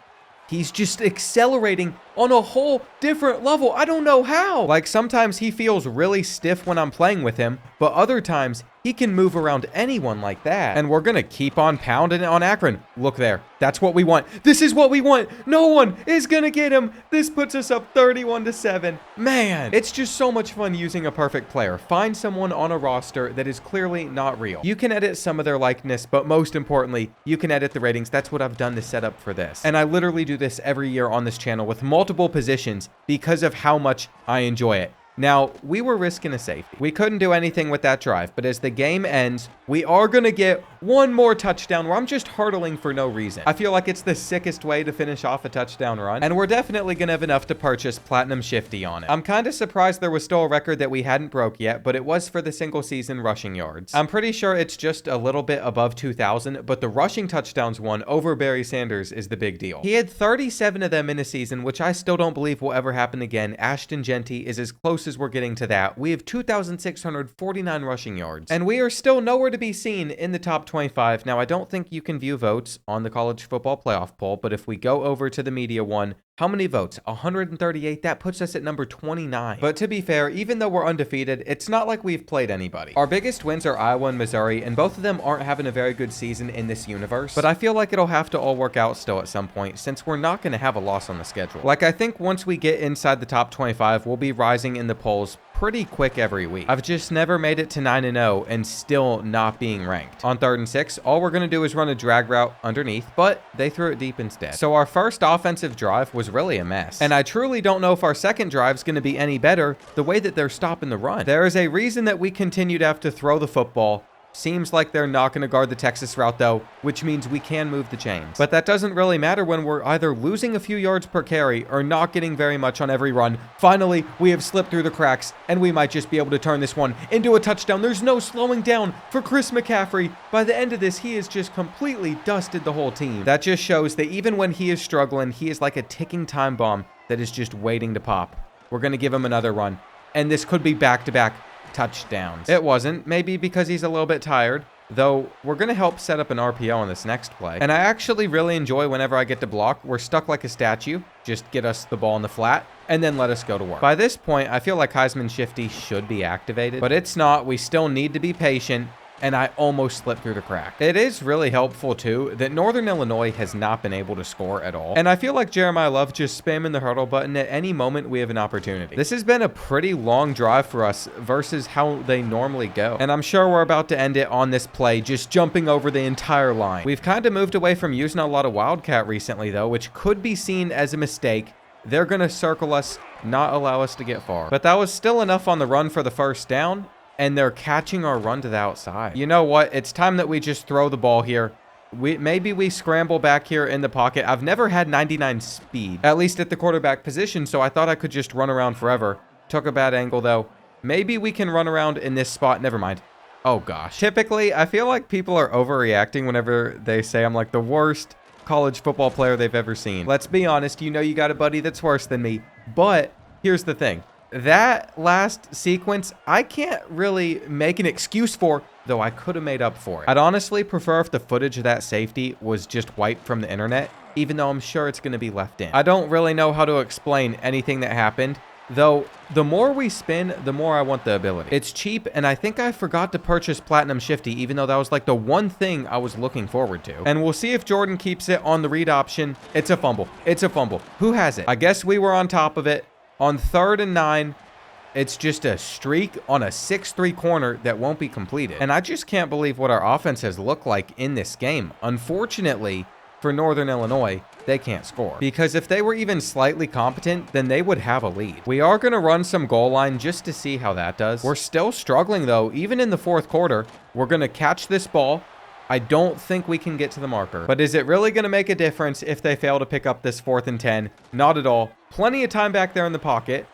he's just accelerating on a whole different level. I don't know how. Like, sometimes he feels really stiff when I'm playing with him, but other times he can move around anyone like that. And we're going to keep on pounding it on Akron. Look there. That's what we want. This is what we want. No one is going to get him. This puts us up 31-7. Man, it's just so much fun using a perfect player. Find someone on a roster that is clearly not real. You can edit some of their likeness, but most importantly, you can edit the ratings. That's what I've done to set up for this. And I literally do this every year on this channel with multiple positions because of how much I enjoy it. Now, we were risking a safety. We couldn't do anything with that drive, but as the game ends, we are going to get one more touchdown where I'm just hurdling for no reason. I feel like it's the sickest way to finish off a touchdown run, and we're definitely going to have enough to purchase Platinum Shifty on it. I'm kind of surprised there was still a record that we hadn't broke yet, but it was for the single season rushing yards. I'm pretty sure it's just a little bit above 2,000, but the rushing touchdowns one over Barry Sanders is the big deal. He had 37 of them in a season, which I still don't believe will ever happen again. Ashton Genty is as close as we're getting to that. We have 2,649 rushing yards, and we are still nowhere to be seen in the top 25. Now, I don't think you can view votes on the college football playoff poll, but if we go over to the media one, How many votes? 138. That puts us at number 29. But to be fair, even though we're undefeated, it's not like we've played anybody. Our biggest wins are Iowa and Missouri, and both of them aren't having a very good season in this universe. But I feel like it'll have to all work out still at some point, since we're not going to have a loss on the schedule. Like, I think once we get inside the top 25, we'll be rising in the polls pretty quick every week. I've just never made it to 9-0 and still not being ranked. On 3rd and 6, all we're going to do is run a drag route underneath, but they threw it deep instead. So our first offensive drive was really a mess. And I truly don't know if our second drive is going to be any better the way that they're stopping the run. There is a reason that we continue to have to throw the football. Seems like they're not going to guard the Texas route, though, which means we can move the chains. But that doesn't really matter when we're either losing a few yards per carry or not getting very much on every run. Finally, we have slipped through the cracks, and we might just be able to turn this one into a touchdown. There's no slowing down for Chris McCaffrey. By the end of this, he has just completely dusted the whole team. That just shows that even when he is struggling, he is like a ticking time bomb that is just waiting to pop. We're going to give him another run, and this could be back-to-back touchdowns. It wasn't, maybe because he's a little bit tired, though we're going to help set up an RPO on this next play. And I actually really enjoy whenever I get to block. We're stuck like a statue. Just get us the ball in the flat and then let us go to work. By this point, I feel like Heisman Shifty should be activated, but it's not. We still need to be patient, and I almost slipped through the crack. It is really helpful, too, that Northern Illinois has not been able to score at all. And I feel like Jeremiah Love just spamming the hurdle button at any moment we have an opportunity. This has been a pretty long drive for us versus how they normally go. And I'm sure we're about to end it on this play, just jumping over the entire line. We've kind of moved away from using a lot of Wildcat recently, though, which could be seen as a mistake. They're going to circle us, not allow us to get far. But that was still enough on the run for the first down. And they're catching our run to the outside. You know what? It's time that we just throw the ball here. Maybe we scramble back here in the pocket. I've never had 99 speed, at least at the quarterback position, so I thought I could just run around forever. Took a bad angle, though. Maybe we can run around in this spot. Never mind. Oh, gosh. Typically, I feel like people are overreacting whenever they say I'm like the worst college football player they've ever seen. Let's be honest. You know you got a buddy that's worse than me. But here's the thing. That last sequence, I can't really make an excuse for, though I could have made up for it. I'd honestly prefer if the footage of that safety was just wiped from the internet, even though I'm sure it's going to be left in. I don't really know how to explain anything that happened, though the more we spin, the more I want the ability. It's cheap, and I think I forgot to purchase Platinum Shifty, even though that was like the one thing I was looking forward to. And we'll see if Jordan keeps it on the read option. It's a fumble. It's a fumble. Who has it? I guess we were on top of it. On 3rd and 9, it's just a streak on a 6-3 corner that won't be completed. And I just can't believe what our offense has looked like in this game. Unfortunately, for Northern Illinois, they can't score. Because if they were even slightly competent, then they would have a lead. We are going to run some goal line just to see how that does. We're still struggling, though. Even in the 4th quarter, we're going to catch this ball. I don't think we can get to the marker. But is it really going to make a difference if they fail to pick up this 4th and 10? Not at all. Plenty of time back there in the pocket.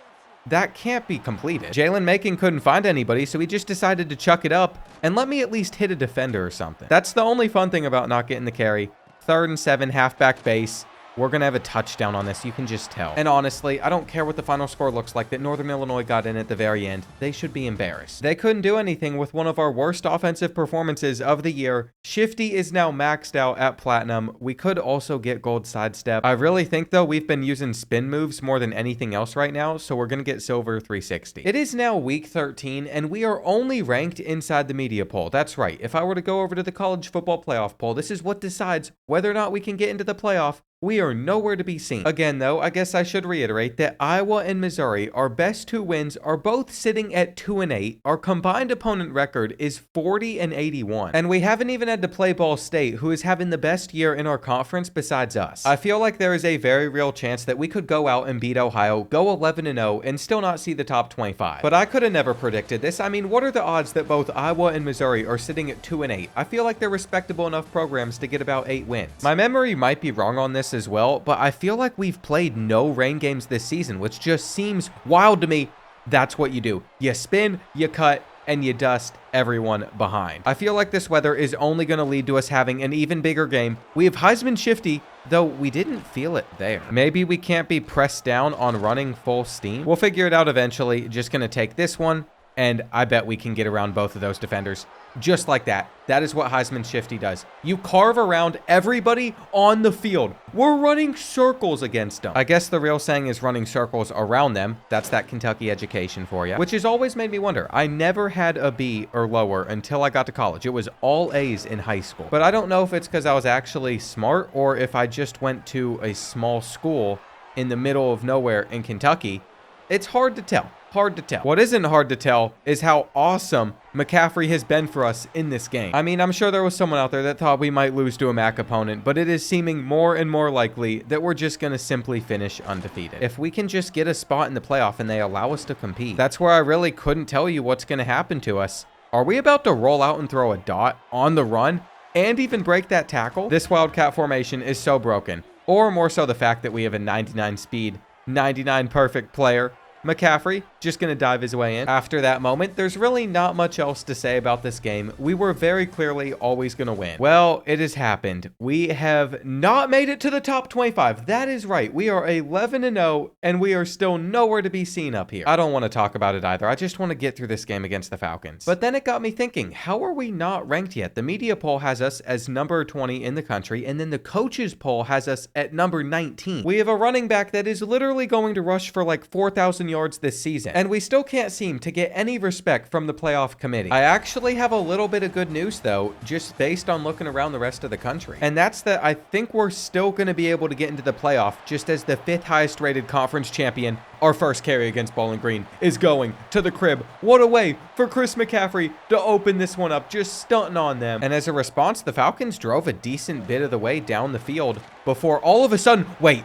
That can't be completed. Jalen Macon couldn't find anybody, so he just decided to chuck it up and let me at least hit a defender or something. That's the only fun thing about not getting the carry. 3rd and 7, halfback base. We're going to have a touchdown on this. You can just tell. And honestly, I don't care what the final score looks like that Northern Illinois got in at the very end. They should be embarrassed. They couldn't do anything with one of our worst offensive performances of the year. Shifty is now maxed out at Platinum. We could also get Gold Sidestep. I really think, though, we've been using spin moves more than anything else right now, so we're going to get Silver 360. It is now week 13, and we are only ranked inside the media poll. That's right. If I were to go over to the college football playoff poll, this is what decides whether or not we can get into the playoff. We are nowhere to be seen. Again, though, I guess I should reiterate that Iowa and Missouri, our best 2 wins, are both sitting at 2-8. Our combined opponent record is 40-81. And we haven't even had to play Ball State, who is having the best year in our conference besides us. I feel like there is a very real chance that we could go out and beat Ohio, go 11-0, and still not see the top 25. But I could have never predicted this. I mean, what are the odds that both Iowa and Missouri are sitting at 2-8? I feel like they're respectable enough programs to get about 8 wins. My memory might be wrong on this as well, but I feel like we've played no rain games this season, which just seems wild to me. That's what you do. You spin, you cut, and you dust everyone behind. I feel like this weather is only going to lead to us having an even bigger game. We have Heisman Shifty, though we didn't feel it there. Maybe we can't be pressed down on running full steam. We'll figure it out eventually. Just going to take this one and I bet we can get around both of those defenders. Just like that. That is what Heisman Shifty does. You carve around everybody on the field. We're running circles against them. I guess the real saying is running circles around them. That's that Kentucky education for you, which has always made me wonder. I never had a B or lower until I got to college. It was all A's in high school. But I don't know if it's because I was actually smart or if I just went to a small school in the middle of nowhere in Kentucky. It's hard to tell. Hard to tell. What isn't hard to tell is how awesome McCaffrey has been for us in this game. I mean, I'm sure there was someone out there that thought we might lose to a MAC opponent, but it is seeming more and more likely that we're just going to simply finish undefeated. If we can just get a spot in the playoff and they allow us to compete, that's where I really couldn't tell you what's going to happen to us. Are we about to roll out and throw a dot on the run and even break that tackle? This Wildcat formation is so broken, or more so the fact that we have a 99 speed, 99 perfect player. McCaffrey just going to dive his way in. After that moment, there's really not much else to say about this game. We were very clearly always going to win. Well, it has happened. We have not made it to the top 25. That is right. We are 11-0, and we are still nowhere to be seen up here. I don't want to talk about it either. I just want to get through this game against the Falcons. But then it got me thinking, how are we not ranked yet? The media poll has us as number 20 in the country, and then the coaches poll has us at number 19. We have a running back that is literally going to rush for like 4,000 yards this season, and we still can't seem to get any respect from the playoff committee. I actually have a little bit of good news though, just based on looking around the rest of the country, and that's that I think we're still going to be able to get into the playoff just as the 5th highest rated conference champion. Our first carry against Bowling Green is going to the crib. What a way for Chris McCaffrey to open this one up, just stunting on them. And as a response, the Falcons drove a decent bit of the way down the field before all of a sudden, wait,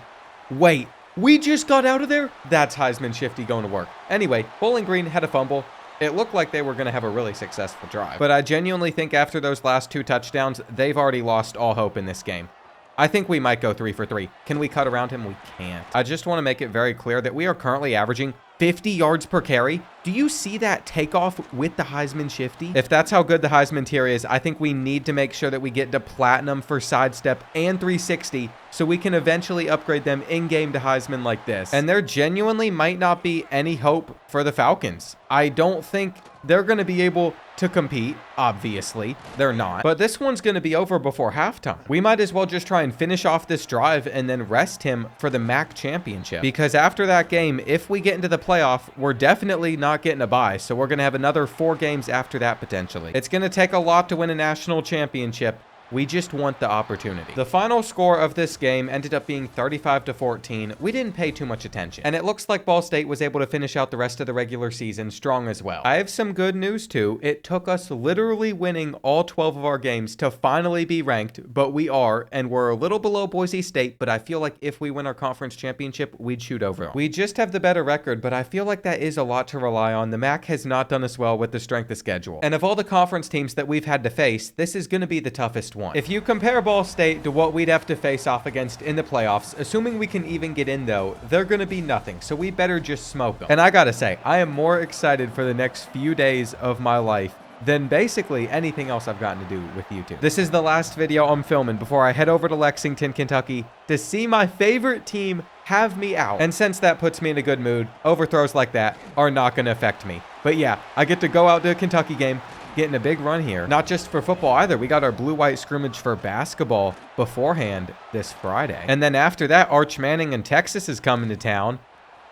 we just got out of there? That's Heisman Shifty going to work. Anyway, Bowling Green had a fumble. It looked like they were going to have a really successful drive. But I genuinely think after those last 2 touchdowns, they've already lost all hope in this game. I think we might go 3 for 3. Can we cut around him? We can't. I just want to make it very clear that we are currently averaging 50 yards per carry. Do you see that takeoff with the Heisman Shifty? If that's how good the Heisman tier is, I think we need to make sure that we get to Platinum for sidestep and 360 so we can eventually upgrade them in-game to Heisman like this. And there genuinely might not be any hope for the Falcons. I don't think they're going to be able to compete. Obviously, they're not. But this one's going to be over before halftime. We might as well just try and finish off this drive and then rest him for the MAC championship. Because after that game, if we get into the playoff, we're definitely not getting a bye. So we're going to have another 4 games after that potentially. It's going to take a lot to win a national championship. We just want the opportunity. The final score of this game ended up being 35-14. We didn't pay too much attention, and it looks like Ball State was able to finish out the rest of the regular season strong as well. I have some good news too. It took us literally winning all 12 of our games to finally be ranked, but we are, and we're a little below Boise State, but I feel like if we win our conference championship, we'd shoot over them. We just have the better record, but I feel like that is a lot to rely on. The MAC has not done us well with the strength of schedule, and of all the conference teams that we've had to face, this is going to be the toughest one. If you compare Ball State to what we'd have to face off against in the playoffs, assuming we can even get in though, they're going to be nothing, so we better just smoke them. And I gotta say, I am more excited for the next few days of my life than basically anything else I've gotten to do with YouTube. This is the last video I'm filming before I head over to Lexington, Kentucky to see my favorite team have me out. And since that puts me in a good mood, overthrows like that are not going to affect me. But yeah, I get to go out to a Kentucky game, getting a big run here. Not just for football either. We got our blue-white scrimmage for basketball beforehand this Friday. And then after that, Arch Manning and Texas is coming to town.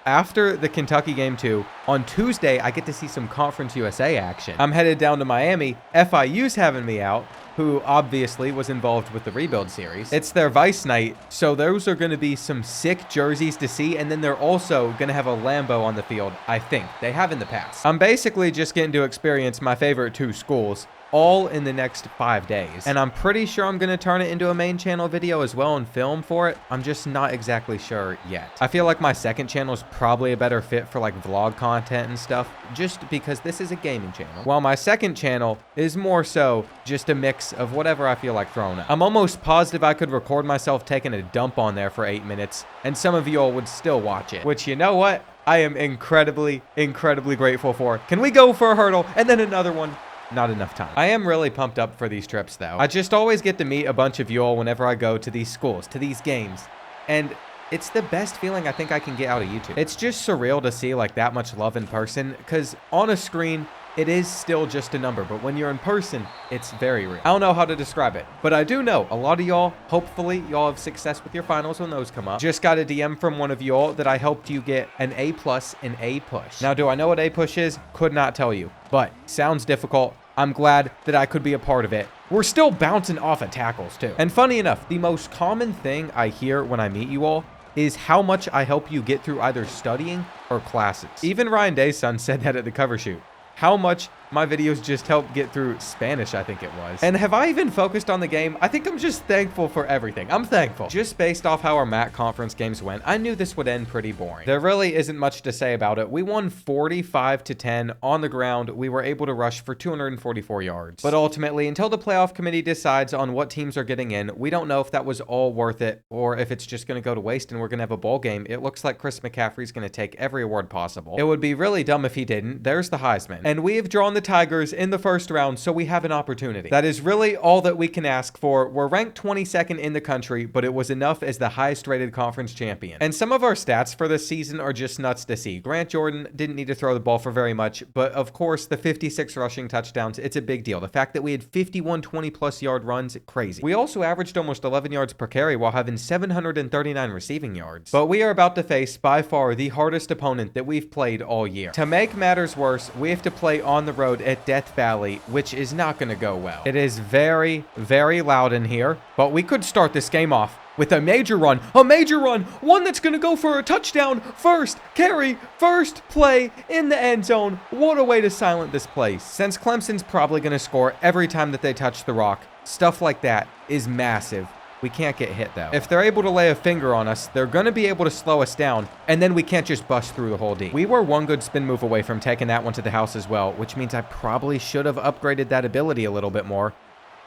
After the Kentucky game too, on Tuesday, I get to see some Conference USA action. I'm headed down to Miami. FIU's having me out, who obviously was involved with the rebuild series. It's their Vice night, so those are going to be some sick jerseys to see, and then they're also going to have a Lambo on the field, I think. They have in the past. I'm basically just getting to experience my favorite 2 schools, all in the next 5 days. And I'm pretty sure I'm going to turn it into a main channel video as well and film for it. I'm just not exactly sure yet. I feel like my second channel is probably a better fit for like vlog content and stuff, just because this is a gaming channel, while my second channel is more so just a mix of whatever I feel like throwing up. I'm almost positive I could record myself taking a dump on there for 8 minutes, and some of you all would still watch it, which, you know what? I am incredibly grateful for. Can we go for a hurdle and then another one? Not enough time. I am really pumped up for these trips though. I just always get to meet a bunch of you all whenever I go to these schools, to these games. And it's the best feeling I think I can get out of YouTube. It's just surreal to see like that much love in person, because on a screen, it is still just a number, but when you're in person, it's very real. I don't know how to describe it, but I do know a lot of y'all, hopefully y'all have success with your finals when those come up. Just got a DM from one of y'all that I helped you get an A+ in A push. Now, do I know what A push is? Could not tell you, but sounds difficult. I'm glad that I could be a part of it. We're still bouncing off of tackles too. And funny enough, the most common thing I hear when I meet you all is how much I help you get through either studying or classes. Even Ryan Day's son said that at the cover shoot. How much my videos just help get through Spanish, I think it was. And have I even focused on the game? I think I'm just thankful for everything. I'm thankful. Just based off how our MAC conference games went, I knew this would end pretty boring. There really isn't much to say about it. We won 45-10 on the ground. We were able to rush for 244 yards. But ultimately, until the playoff committee decides on what teams are getting in, we don't know if that was all worth it or if it's just going to go to waste and we're going to have a bowl game. It looks like Chris McCaffrey's going to take every award possible. It would be really dumb if he didn't. There's the Heisman. And we have drawn the Tigers in the first round, so we have an opportunity. That is really all that we can ask for. We're ranked 22nd in the country, but it was enough as the highest rated conference champion. And some of our stats for this season are just nuts to see. Grant Jordan didn't need to throw the ball for very much, but of course the 56 rushing touchdowns, it's a big deal. The fact that we had 51 20+ yard runs, crazy. We also averaged almost 11 yards per carry while having 739 receiving yards. But we are about to face by far the hardest opponent that we've played all year. To make matters worse, we have to play on the road at Death Valley, which is not going to go well. It is very, very loud in here, but we could start this game off with a major run, one that's going to go for a touchdown, first carry, first play in the end zone. What a way to silence this place. Since Clemson's probably going to score every time that they touch the rock, stuff like that is massive. We can't get hit, though. If they're able to lay a finger on us, they're going to be able to slow us down, and then we can't just bust through the whole D. We were one good spin move away from taking that one to the house as well, which means I probably should have upgraded that ability a little bit more.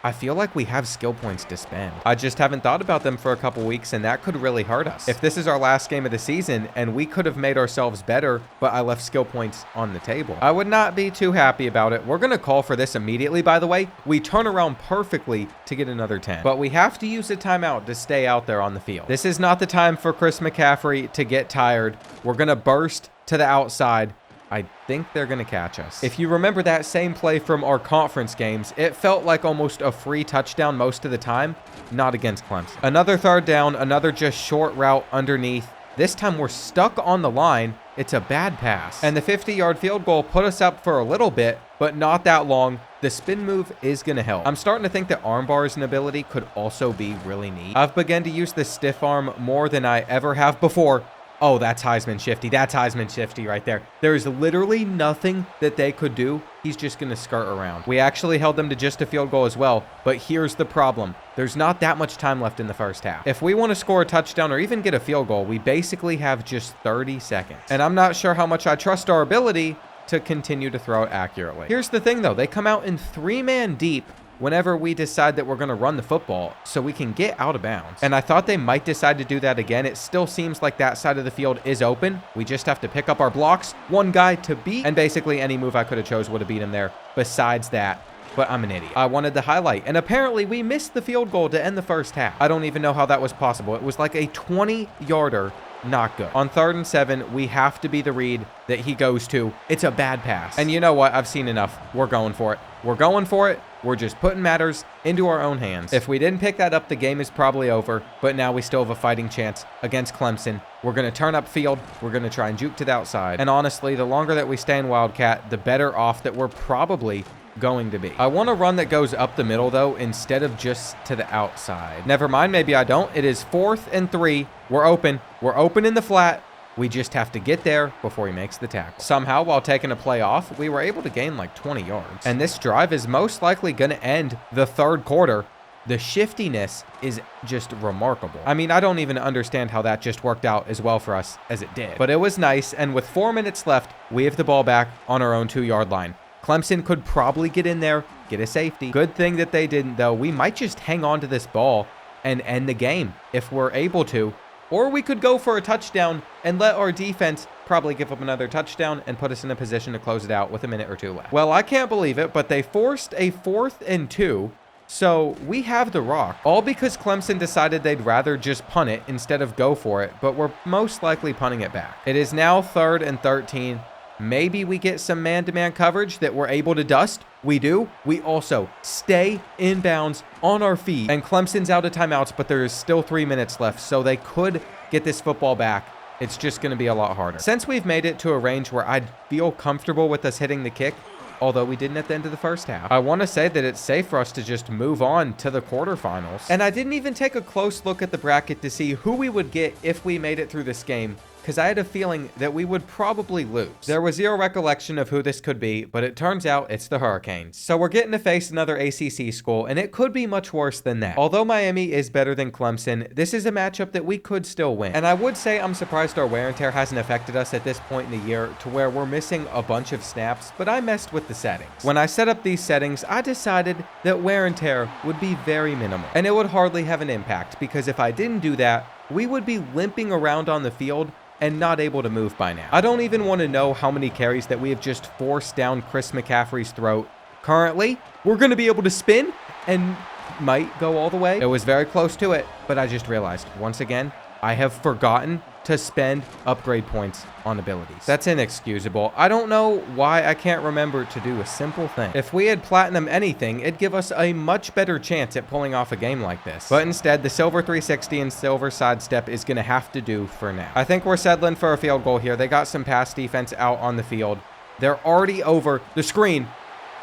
I feel like we have skill points to spend. I just haven't thought about them for a couple weeks, and that could really hurt us. If this is our last game of the season, and we could have made ourselves better, but I left skill points on the table, I would not be too happy about it. We're going to call for this immediately, by the way. We turn around perfectly to get another 10. But we have to use a timeout to stay out there on the field. This is not the time for Chris McCaffrey to get tired. We're going to burst to the outside. I think they're going to catch us. If you remember that same play from our conference games, it felt like almost a free touchdown most of the time, not against Clemson. Another third down, another just short route underneath. This time we're stuck on the line. It's a bad pass. And the 50-yard field goal put us up for a little bit, but not that long. The spin move is going to help. I'm starting to think that arm bar as an ability could also be really neat. I've begun to use the stiff arm more than I ever have before. Oh, that's Heisman Shifty. That's Heisman Shifty right there. There is literally nothing that they could do. He's just going to skirt around. We actually held them to just a field goal as well, but here's the problem. There's not that much time left in the first half. If we want to score a touchdown or even get a field goal, we basically have just 30 seconds. And I'm not sure how much I trust our ability to continue to throw it accurately. Here's the thing, though. They come out in 3-man deep whenever we decide that we're going to run the football so we can get out of bounds. And I thought they might decide to do that again. It still seems like that side of the field is open. We just have to pick up our blocks, one guy to beat, and basically any move I could have chose would have beat him there besides that. But I'm an idiot. I wanted the highlight, and apparently we missed the field goal to end the first half. I don't even know how that was possible. It was like a 20-yarder. Not good. On 3rd and 7, we have to be the read that he goes to. It's a bad pass. And you know what? I've seen enough. We're going for it. We're going for it. We're just putting matters into our own hands. If we didn't pick that up, the game is probably over. But now we still have a fighting chance against Clemson. We're going to turn up field. We're going to try and juke to the outside. And honestly, the longer that we stay in Wildcat, the better off that we're probably going to be. I want a run that goes up the middle, though, instead of just to the outside. Never mind, maybe I don't. It is 4th and 3. We're open. We're open in the flat. We just have to get there before he makes the tackle. Somehow, while taking a play off, we were able to gain like 20 yards. And this drive is most likely going to end the 3rd quarter. The shiftiness is just remarkable. I mean, I don't even understand how that just worked out as well for us as it did. But it was nice, and with 4 minutes left, we have the ball back on our own 2-yard line. Clemson could probably get in there, get a safety. Good thing that they didn't, though. We might just hang on to this ball and end the game if we're able to. Or we could go for a touchdown and let our defense probably give up another touchdown and put us in a position to close it out with a minute or two left. Well, I can't believe it, but they forced a 4th and 2 So we have the rock, all because Clemson decided they'd rather just punt it instead of go for it, but we're most likely punting it back. It is now 3rd and 13. Maybe we get some man-to-man coverage that we're able to dust. We do. We also stay inbounds on our feet. And Clemson's out of timeouts, but there is still 3 minutes left, so they could get this football back. It's just going to be a lot harder. Since we've made it to a range where I'd feel comfortable with us hitting the kick, although we didn't at the end of the first half, I want to say that it's safe for us to just move on to the quarterfinals. And I didn't even take a close look at the bracket to see who we would get if we made it through this game, because I had a feeling that we would probably lose. There was zero recollection of who this could be, but it turns out it's the Hurricanes. So we're getting to face another ACC school, and it could be much worse than that. Although Miami is better than Clemson, this is a matchup that we could still win. And I would say I'm surprised our wear and tear hasn't affected us at this point in the year to where we're missing a bunch of snaps, but I messed with the settings. When I set up these settings, I decided that wear and tear would be very minimal, and it would hardly have an impact, because if I didn't do that, we would be limping around on the field and not able to move by now. I don't even want to know how many carries that we have just forced down Chris McCaffrey's throat. Currently, we're going to be able to spin and might go all the way. It was very close to it, but I just realized, once again, I have forgotten to spend upgrade points on abilities. That's inexcusable. I don't know why I can't remember to do a simple thing. If we had platinum anything, it'd give us a much better chance at pulling off a game like this. But instead, the silver 360 and silver sidestep is going to have to do for now. I think we're settling for a field goal here. They got some pass defense out on the field. They're already over the screen.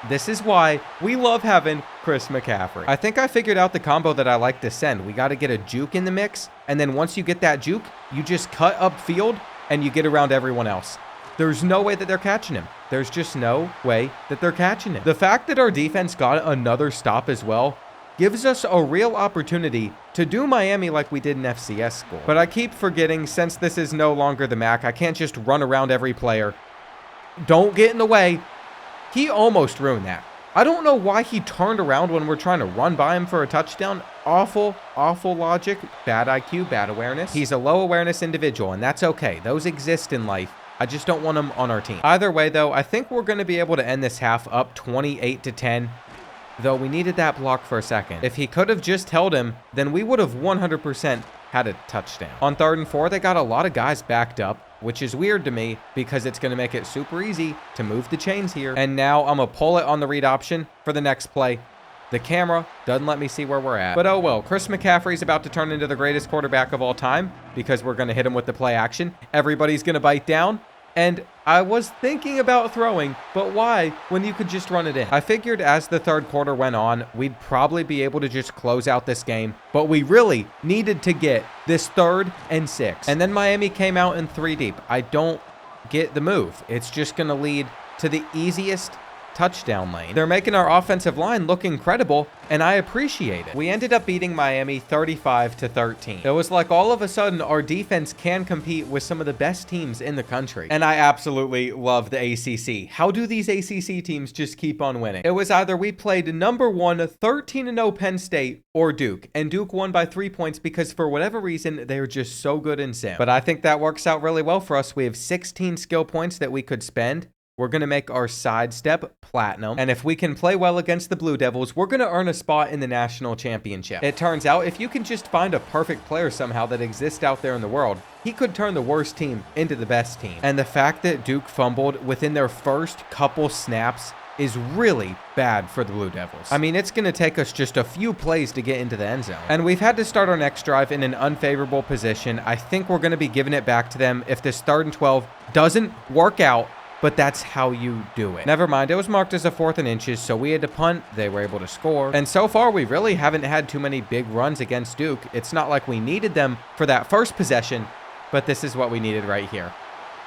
This is why we love having Chris McCaffrey. I think I figured out the combo that I like to send. We got to get a juke in the mix, and then once you get that juke, you just cut upfield and you get around everyone else. There's no way that they're catching him. There's just no way that they're catching him. The fact that our defense got another stop as well gives us a real opportunity to do Miami like we did in FCS school. But I keep forgetting, since this is no longer the MAC, I can't just run around every player. Don't get in the way. He almost ruined that. I don't know why he turned around when we're trying to run by him for a touchdown. Awful, awful logic. Bad IQ, bad awareness. He's a low awareness individual, and that's okay. Those exist in life. I just don't want him on our team. Either way, though, I think we're going to be able to end this half up 28-10. Though we needed that block for a second. If he could have just held him, then we would have 100% had a touchdown. On 3rd and 4, they got a lot of guys backed up, which is weird to me because it's going to make it super easy to move the chains here. And now I'm going to pull it on the read option for the next play. The camera doesn't let me see where we're at. But oh well, Chris McCaffrey's about to turn into the greatest quarterback of all time because we're going to hit him with the play action. Everybody's going to bite down. And I was thinking about throwing, but why when you could just run it in? I figured as the 3rd quarter went on, we'd probably be able to just close out this game, but we really needed to get this 3rd and 6. And then Miami came out in 3 deep. I don't get the move. It's just going to lead to the easiest touchdown lane. They're making our offensive line look incredible, and I appreciate it. We ended up beating Miami 35-13. It was like all of a sudden our defense can compete with some of the best teams in the country. And I absolutely love the ACC. How do these ACC teams just keep on winning? It was either we played number 1 13-0 Penn State or Duke, and Duke won by 3 points because for whatever reason they are just so good in sim. But I think that works out really well for us. We have 16 skill points that we could spend. We're going to make our sidestep platinum. And if we can play well against the Blue Devils, we're going to earn a spot in the national championship. It turns out if you can just find a perfect player somehow that exists out there in the world, he could turn the worst team into the best team. And the fact that Duke fumbled within their first couple snaps is really bad for the Blue Devils. I mean, it's going to take us just a few plays to get into the end zone. And we've had to start our next drive in an unfavorable position. I think we're going to be giving it back to them if this 3rd and 12 doesn't work out. But that's how you do it. Never mind, it was marked as a 4th and inches, so we had to punt. They were able to score. And so far, we really haven't had too many big runs against Duke. It's not like we needed them for that first possession, but this is what we needed right here.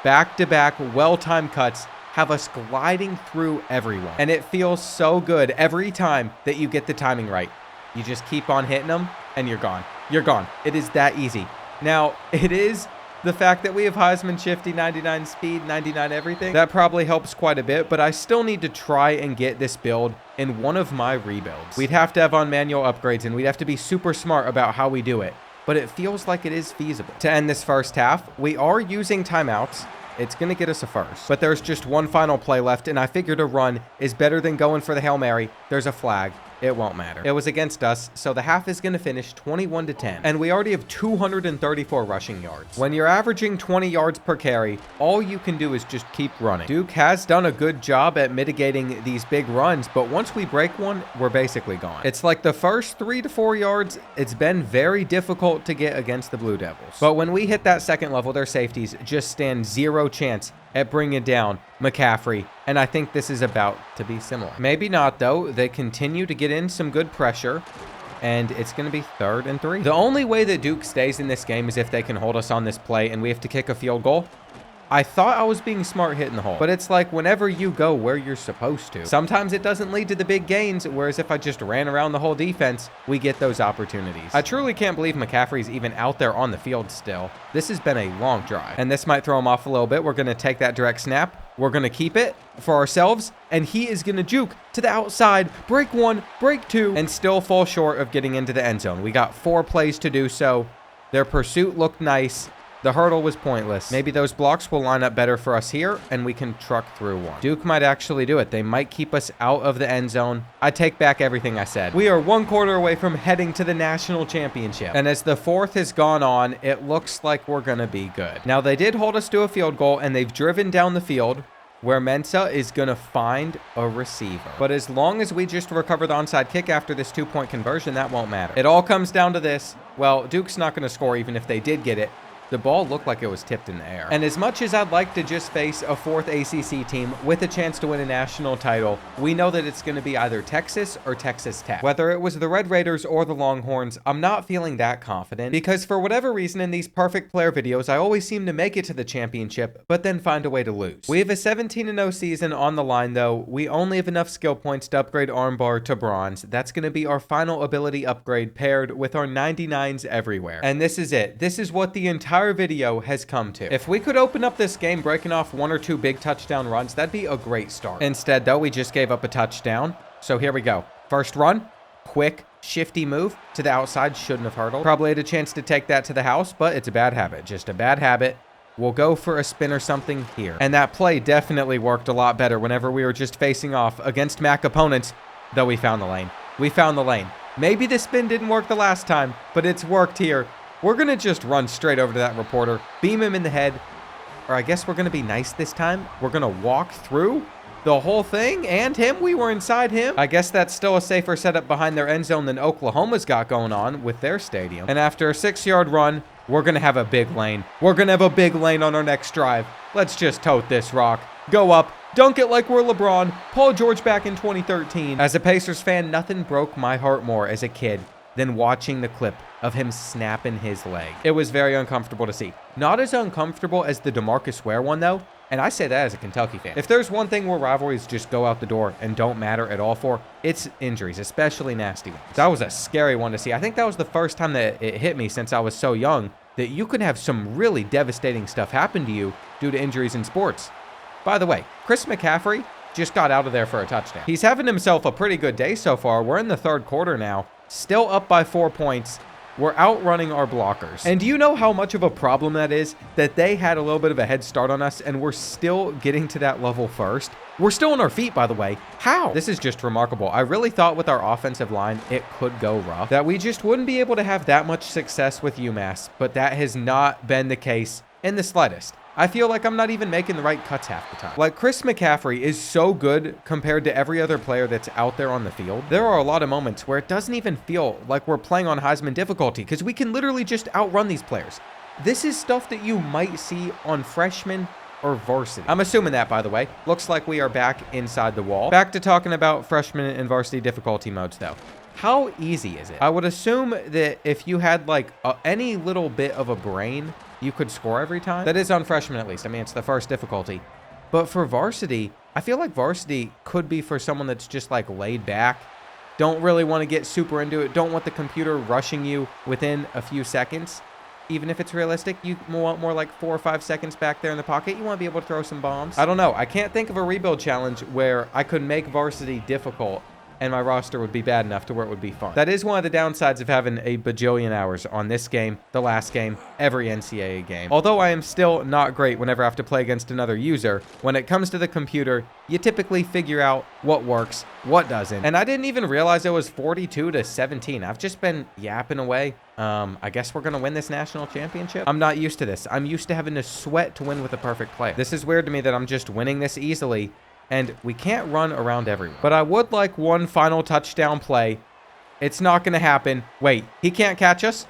Back-to-back, well-timed cuts have us gliding through everyone. And it feels so good every time that you get the timing right. You just keep on hitting them, and you're gone. You're gone. It is that easy. Now, it is the fact that we have Heisman Shifty, 99 speed, 99 everything, that probably helps quite a bit, but I still need to try and get this build in one of my rebuilds. We'd have to have on manual upgrades, and we'd have to be super smart about how we do it, but it feels like it is feasible. To end this first half, we are using timeouts. It's going to get us a first, but there's just one final play left, and I figured a run is better than going for the Hail Mary. There's a flag. it won't matter. It was against us, so the half is going to finish 21-10. And we already have 234 rushing yards. When you're averaging 20 yards per carry, all you can do is just keep running. Duke has done a good job at mitigating these big runs, but once we break one, we're basically gone. It's like the first 3 to 4 yards, it's been very difficult to get against the Blue Devils. But when we hit that second level, their safeties just stand zero chance at bringing down McCaffrey, and I think this is about to be similar. Maybe not, though. They continue to get in some good pressure, and it's going to be 3rd and 3. The only way that Duke stays in this game is if they can hold us on this play, and we have to kick a field goal. I thought I was being smart hitting the hole, but it's like whenever you go where you're supposed to, sometimes it doesn't lead to the big gains, whereas if I just ran around the whole defense, we get those opportunities. I truly can't believe McCaffrey's even out there on the field still. This has been a long drive, and this might throw him off a little bit. We're going to take that direct snap. We're going to keep it for ourselves, and he is going to juke to the outside, break 1, break 2, and still fall short of getting into the end zone. We got 4 plays to do so. Their pursuit looked nice. The hurdle was pointless. Maybe those blocks will line up better for us here, and we can truck through one. Duke might actually do it. They might keep us out of the end zone. I take back everything I said. We are 1 quarter away from heading to the national championship. And as the 4th has gone on, it looks like we're going to be good. Now, they did hold us to a field goal, and they've driven down the field where Mensah is going to find a receiver. But as long as we just recover the onside kick after this 2-point conversion, that won't matter. It all comes down to this. Well, Duke's not going to score even if they did get it. The ball looked like it was tipped in the air. And as much as I'd like to just face a 4th ACC team with a chance to win a national title, we know that it's going to be either Texas or Texas Tech. Whether it was the Red Raiders or the Longhorns, I'm not feeling that confident because for whatever reason in these perfect player videos, I always seem to make it to the championship, but then find a way to lose. We have a 17-0 season on the line though. We only have enough skill points to upgrade armbar to bronze. That's going to be our final ability upgrade paired with our 99s everywhere. And this is it. This is what the entire video has come to. If we could open up this game breaking off 1 or 2 big touchdown runs, that'd be a great start. Instead, though, we just gave up a touchdown. So here we go. First run, quick, shifty move to the outside. Shouldn't have hurdled. Probably had a chance to take that to the house, but it's a bad habit. Just a bad habit. We'll go for a spin or something here. And that play definitely worked a lot better whenever we were just facing off against MAC opponents, though we found the lane. We found the lane. Maybe the spin didn't work the last time, but it's worked here. We're going to just run straight over to that reporter, beam him in the head, or I guess we're going to be nice this time. We're going to walk through the whole thing and him. We were inside him. I guess that's still a safer setup behind their end zone than Oklahoma's got going on with their stadium. And after a 6-yard run, we're going to have a big lane. We're going to have a big lane on our next drive. Let's just tote this rock. Go up. Dunk it like we're LeBron. Paul George back in 2013. As a Pacers fan, nothing broke my heart more as a kid than watching the clip of him snapping his leg. It was very uncomfortable to see. Not as uncomfortable as the DeMarcus Ware one, though, and I say that as a Kentucky fan. If there's one thing where rivalries just go out the door and don't matter at all for, it's injuries, especially nasty ones. That was a scary one to see. I think that was the first time that it hit me since I was so young that you could have some really devastating stuff happen to you due to injuries in sports. By the way, Chris McCaffrey just got out of there for a touchdown. He's having himself a pretty good day so far. We're in the 3rd quarter now. Still up by 4 points. We're outrunning our blockers. And do you know how much of a problem that is? That they had a little bit of a head start on us and we're still getting to that level first. We're still on our feet, by the way. How? This is just remarkable. I really thought with our offensive line, it could go rough. That we just wouldn't be able to have that much success with UMass, but that has not been the case in the slightest. I feel like I'm not even making the right cuts half the time. Like, Chris McCaffrey is so good compared to every other player that's out there on the field. There are a lot of moments where it doesn't even feel like we're playing on Heisman difficulty because we can literally just outrun these players. This is stuff that you might see on freshmen or varsity. I'm assuming that, by the way. Looks like we are back inside the wall. Back to talking about freshman and varsity difficulty modes, though. How easy is it? I would assume that if you had, like, any little bit of a brain, you could score every time. That is on freshman, at least. I mean, it's the first difficulty. But for varsity, I feel like varsity could be for someone that's just, like, laid back. Don't really want to get super into it. Don't want the computer rushing you within a few seconds. Even if it's realistic, you want more like 4 or 5 seconds back there in the pocket. You want to be able to throw some bombs. I don't know. I can't think of a rebuild challenge where I could make varsity difficult and my roster would be bad enough to where it would be fun. That is one of the downsides of having a bajillion hours on this game, the last game, every NCAA game. Although I am still not great whenever I have to play against another user, when it comes to the computer, you typically figure out what works, what doesn't. And I didn't even realize it was 42-17. I've just been yapping away. I guess we're going to win this national championship. I'm not used to this. I'm used to having to sweat to win with a perfect play. This is weird to me that I'm just winning this easily, and we can't run around everyone. But I would like one final touchdown play. It's not going to happen. Wait, he can't catch us?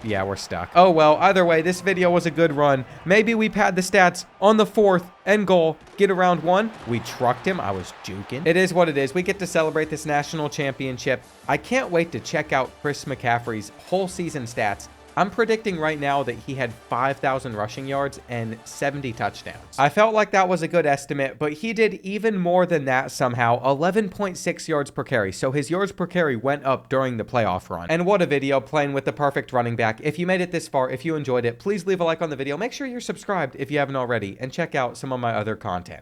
Yeah, we're stuck. Oh, well, either way, this video was a good run. Maybe we pad the stats on the 4th and goal. Get around 1. We trucked him. I was juking. It is what it is. We get to celebrate this national championship. I can't wait to check out Chris McCaffrey's whole season stats. I'm predicting right now that he had 5,000 rushing yards and 70 touchdowns. I felt like that was a good estimate, but he did even more than that somehow, 11.6 yards per carry. So his yards per carry went up during the playoff run. And what a video, playing with the perfect running back. If you made it this far, if you enjoyed it, please leave a like on the video. Make sure you're subscribed if you haven't already, and check out some of my other content.